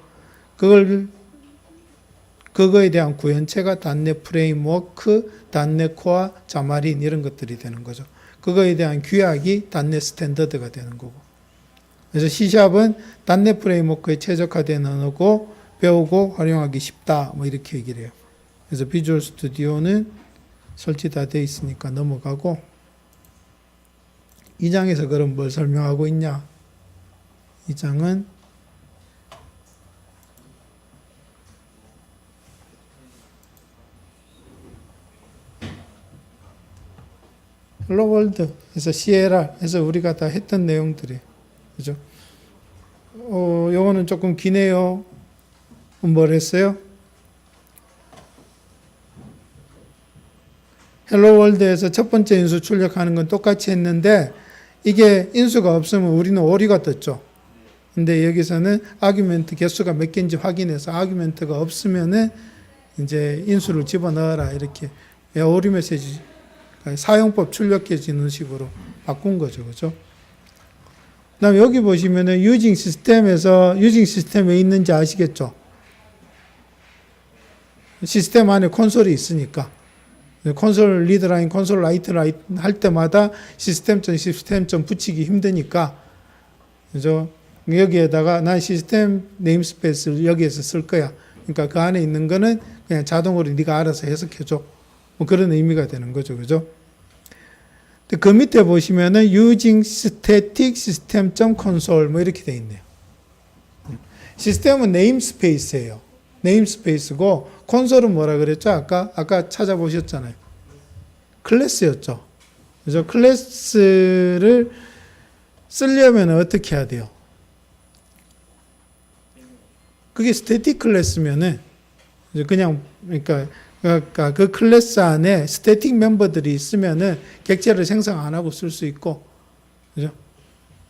그거에 대한 구현체가 단넷 프레임워크, 단넷 코어, 자마린 이런 것들이 되는 거죠. 그거에 대한 규약이 단넷 스탠더드가 되는 거고. 그래서 C샵은 단넷 프레임워크에 최적화된 언어고 배우고 활용하기 쉽다. 뭐 이렇게 얘기를 해요. 그래서 비주얼 스튜디오는 설치 다 돼 있으니까 넘어가고, 이 장에서 그럼 뭘 설명하고 있냐? 이 장은 헬로 월드, 그래서 CLR, 그래서 우리가 다 했던 내용들이에요. 그죠? 요거는 조금 기네요. 뭘 했어요? 헬로 월드에서 첫 번째 인수 출력하는 건 똑같이 했는데, 이게 인수가 없으면 우리는 오류가 떴죠. 근데 여기서는 아규멘트 개수가 몇 개인지 확인해서 아규멘트가 없으면은 이제 인수를 집어넣어라. 이렇게 오류 메시지, 사용법 출력해지는 식으로 바꾼 거죠. 그죠? 그 다음에 여기 보시면은 유징 시스템에서 유징 시스템에 있는지 아시겠죠? 시스템 안에 콘솔이 있으니까. 콘솔 리드라인, 콘솔 라이트라인 할 때마다 시스템 붙이기 힘드니까. 그죠? 여기에다가 난 시스템 네임스페이스를 여기에서 쓸 거야. 그러니까 그 안에 있는 거는 그냥 자동으로 네가 알아서 해석해줘. 뭐 그런 의미가 되는 거죠. 그죠? 그 밑에 보시면은 using static system.console 뭐 이렇게 돼 있네요. 시스템은 네임스페이스예요. 네임스페이스고, 콘솔은 뭐라 그랬죠? 아까 찾아보셨잖아요. 클래스였죠. 그래서 클래스를 쓰려면 어떻게 해야 돼요? 그게 스태틱 클래스면은 그냥, 그러니까 그 클래스 안에 스태틱 멤버들이 있으면은 객체를 생성 안 하고 쓸 수 있고, 그죠?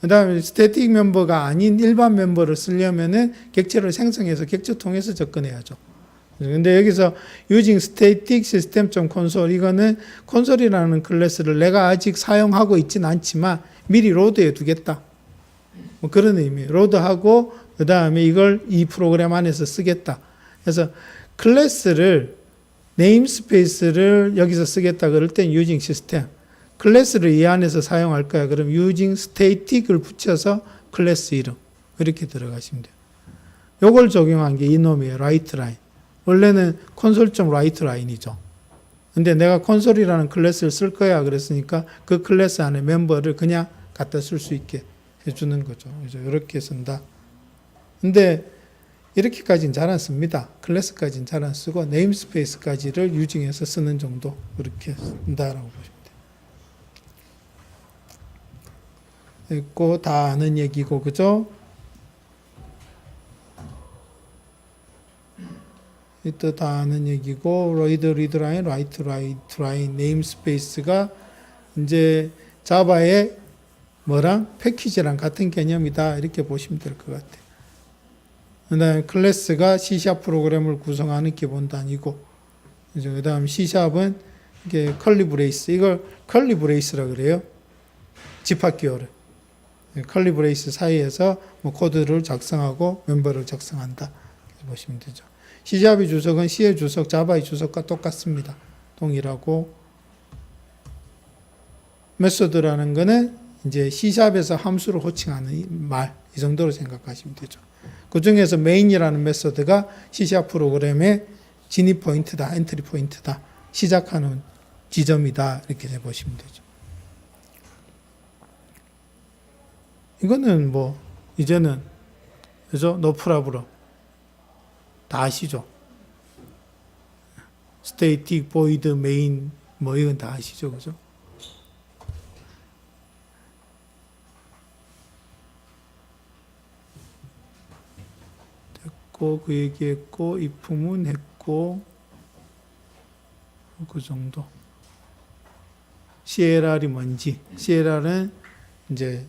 그 다음에 스태틱 멤버가 아닌 일반 멤버를 쓰려면은 객체를 생성해서 객체 통해서 접근해야죠. 근데 여기서 using static system.console, 이거는 콘솔이라는 클래스를 내가 아직 사용하고 있진 않지만 미리 로드해 두겠다. 뭐 그런 의미예요. 로드하고 그 다음에 이걸 이 프로그램 안에서 쓰겠다. 그래서 클래스를, 네임스페이스를 여기서 쓰겠다 그럴 땐 using system, 클래스를 이 안에서 사용할 거야. 그럼 using static을 붙여서 클래스 이름 이렇게 들어가시면 돼요. 요걸 적용한 게 이놈이에요. write line. 원래는 console.write line이죠. 근데 내가 콘솔이라는 클래스를 쓸 거야 그랬으니까 그 클래스 안에 멤버를 그냥 갖다 쓸 수 있게 해주는 거죠. 그래서 이렇게 쓴다. 근데 이렇게까지는 잘 안 씁니다. 클래스까지는 잘 안 쓰고 네임스페이스까지를 유징해서 쓰는 정도, 그렇게 쓴다라고 보시면 돼요. 있고 다 아는 얘기고, 그죠? 이또 다 아는 얘기고, 리드라인, 라이트라인, 네임스페이스가 이제 자바의 뭐랑 패키지랑 같은 개념이다, 이렇게 보시면 될 것 같아요. 그 다음에 클래스가 C샵 프로그램을 구성하는 기본 단위고, 그 다음 C샵은 이게 컬리 브레이스, 이걸 컬리 브레이스라 그래요. 집합기호를. 컬리 브레이스 사이에서 뭐 코드를 작성하고 멤버를 작성한다. 이렇게 보시면 되죠. C샵의 주석은 C의 주석, 자바의 주석과 똑같습니다. 동일하고 메소드라는 거는 이제 C샵에서 함수를 호칭하는 말, 이 정도로 생각하시면 되죠. 그 중에서 메인이라는 메소드가 C샵 프로그램의 진입 포인트다, 엔트리 포인트다, 시작하는 지점이다, 이렇게 보시면 되죠. 이거는 뭐 이제는 그죠? 노프라브럼 다 아시죠? 스테이틱, 보이드, 메인 뭐 이건 다 아시죠, 그죠? 됐고 그 얘기했고 if문 했고 그 정도. CLR이 뭔지, CLR은 이제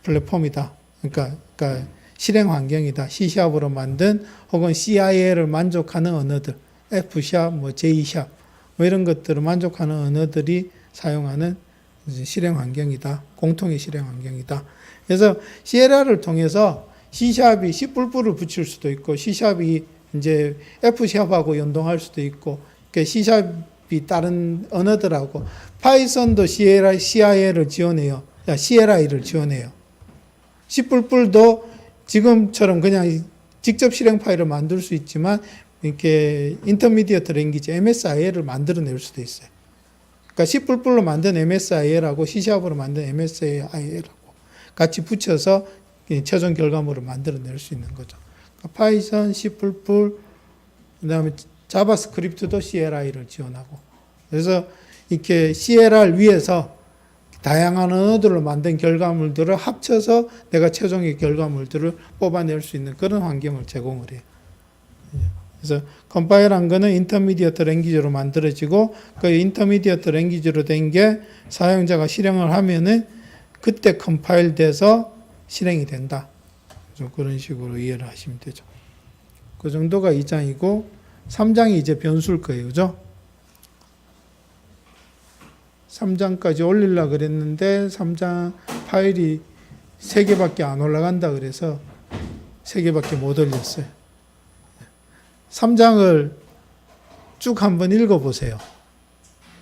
플랫폼이다. 그러니까 실행 환경이다. C#으로 만든 혹은 CIL을 만족하는 언어들, F#, 뭐 J#, 뭐 이런 것들을 만족하는 언어들이 사용하는 이제 실행 환경이다. 공통의 실행 환경이다. 그래서 CLR을 통해서 C샵이 C++을 붙일 수도 있고, C샵이 이제 F#하고 연동할 수도 있고, 그러니까 C샵이 다른 언어들하고, 파이썬도 CLI를 지원해요. CLI를 지원해요. C++도 지금처럼 그냥 직접 실행 파일을 만들 수 있지만 이렇게 인터미디어트 랭귀지 MSIL을 만들어낼 수도 있어요. 그러니까 C++로 만든 MSIL하고 C샵으로 만든 MSIL하고 같이 붙여서 최종 결과물을 만들어낼 수 있는 거죠. 그러니까 파이썬, C++, 그다음에 자바스크립트도 CLI를 지원하고, 그래서 이렇게 CLR 위에서 다양한 언어들로 만든 결과물들을 합쳐서 내가 최종의 결과물들을 뽑아낼 수 있는 그런 환경을 제공을 해요. 그래서 컴파일한 거는 인터미디어트 랭귀지로 만들어지고, 그 인터미디어트 랭귀지로 된 게 사용자가 실행을 하면은 그때 컴파일 돼서 실행이 된다. 그런 식으로 이해를 하시면 되죠. 그 정도가 2장이고 3장이 이제 변수일 거예요. 그죠? 3장까지 올리려고 그랬는데 3장 파일이 3개밖에 안 올라간다 그래서 3개밖에 못 올렸어요. 3장을 쭉 한번 읽어보세요.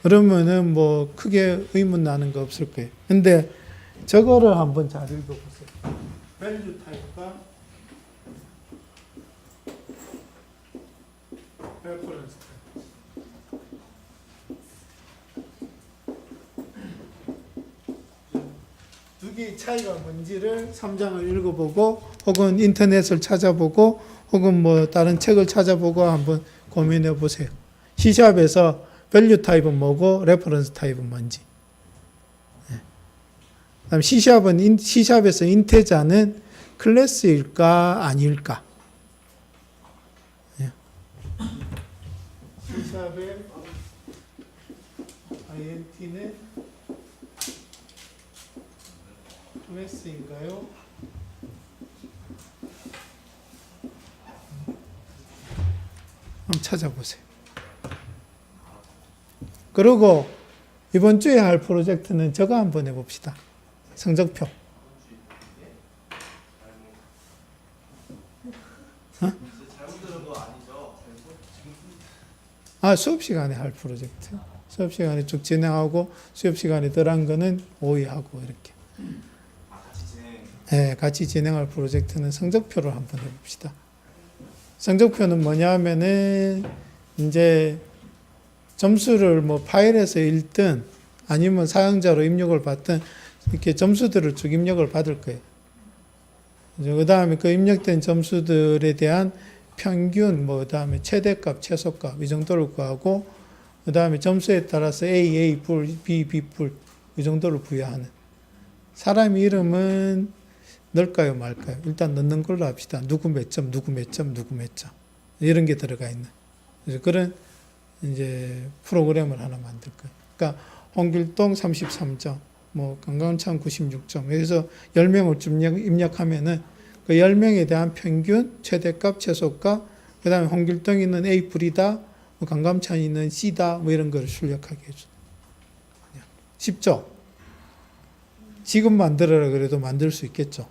그러면은 뭐 크게 의문 나는 거 없을 거예요. 근데 저거를 한번 잘 읽어보세요. value 타입과 reference 타입. 두 개의 차이가 뭔지를 3장을 읽어보고 혹은 인터넷을 찾아보고 혹은 뭐 다른 책을 찾아보고 한번 고민해 보세요. C샵에서 value 타입은 뭐고 reference 타입은 뭔지. 그다음 C샵에서 인테자는 클래스일까 아닐까? C샵의 int는 클래스인가요? 한번 찾아보세요. 그리고 이번 주에 할 프로젝트는 저거 한번 해봅시다. 성적표.
잘못 들은 거 아니죠?
수업 시간에 할 프로젝트. 수업 시간에 쭉 진행하고 수업 시간에 덜한 거는 오이하고 이렇게.
같이 진행.
네, 같이 진행할 프로젝트는 성적표를 한번 해봅시다. 성적표는 뭐냐 하면은 이제 점수를 뭐 파일에서 읽든 아니면 사용자로 입력을 받든 이렇게 점수들을 쭉 입력을 받을 거예요. 그 다음에 그 입력된 점수들에 대한 평균, 뭐, 그 다음에 최대값, 최소값, 이 정도를 구하고, 그 다음에 점수에 따라서 A 뿔, B 뿔, 이 정도를 부여하는. 사람 이름은 넣을까요, 말까요? 일단 넣는 걸로 합시다. 누구 몇 점, 누구 몇 점, 누구 몇 점. 이런 게 들어가 있는. 그래서 그런 이제 프로그램을 하나 만들 거예요. 그러니까 홍길동 33점, 뭐 강강찬 96점. 여기서 10명을 좀 입력하면은 그 10명에 대한 평균, 최대값, 최소값, 그 다음에 홍길동이는 A 뿔이다, 뭐 강감찬이는 C다, 뭐 이런 걸 출력하게 해줘. 쉽죠? 지금 만들어라 그래도 만들 수 있겠죠?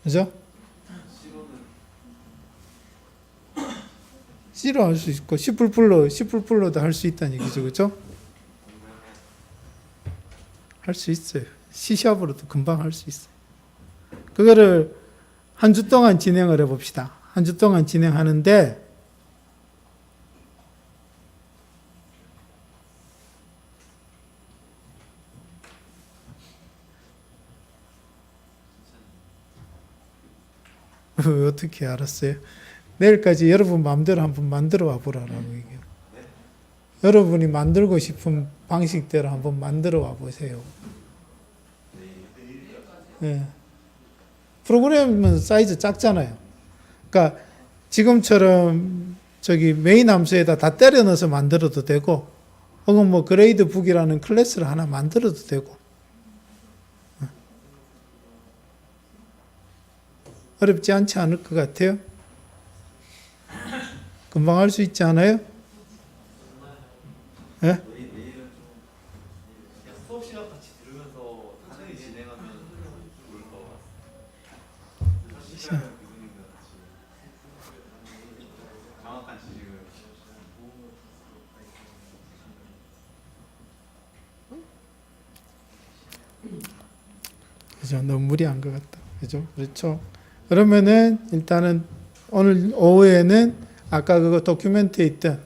그죠? C로 할 수 있고 C++로도 할 수 있다는 얘기죠. 그렇죠? 할 수 있어요. C샵으로도 금방 할 수 있어요. 그거를 한 주 동안 진행을 해봅시다. 한 주 동안 진행하는데 어떻게 알았어요? 내일까지 여러분 마음대로 한번 만들어 와 보라라고 얘기해요. 여러분이 만들고 싶은 방식대로 한번 만들어 와 보세요. 네. 프로그램은 사이즈 작잖아요. 그러니까 지금처럼 저기 메인 함수에다 다 때려 넣어서 만들어도 되고, 혹은 뭐 그레이드 북이라는 클래스를 하나 만들어도 되고. 어렵지 않지 않을 것 같아요? 금방 할 수 있지 않아요? 예?
내일은 좀 그냥 수업 시간 같이 들으면서 하는 진행하면 좋을 것 같아요. 시간을 교수님과 같이 정확한 지식을
그죠? 너무 무리한 것 같다. 그죠? 그렇죠? 그러면은 일단은 오늘 오후에는 아까 그거 도큐멘트에 있던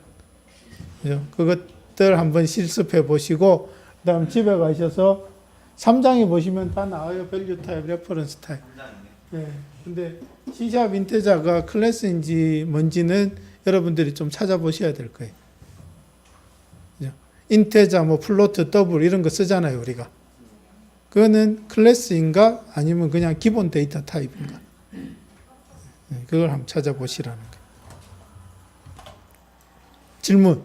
그죠? 그것들 한번 실습해 보시고 그다음 집에 가셔서 3장에 보시면 다 나와요. 밸류 타입, 레퍼런스 타입.
3장이네.
예. 근데 C샵 인테자가 클래스인지 뭔지는 여러분들이 좀 찾아보셔야 될 거예요. 그죠? 인테자, 뭐 플로트, 더블 이런 거 쓰잖아요, 우리가. 그거는 클래스인가 아니면 그냥 기본 데이터 타입인가. 그걸 한번 찾아보시라는 거예요. 질문.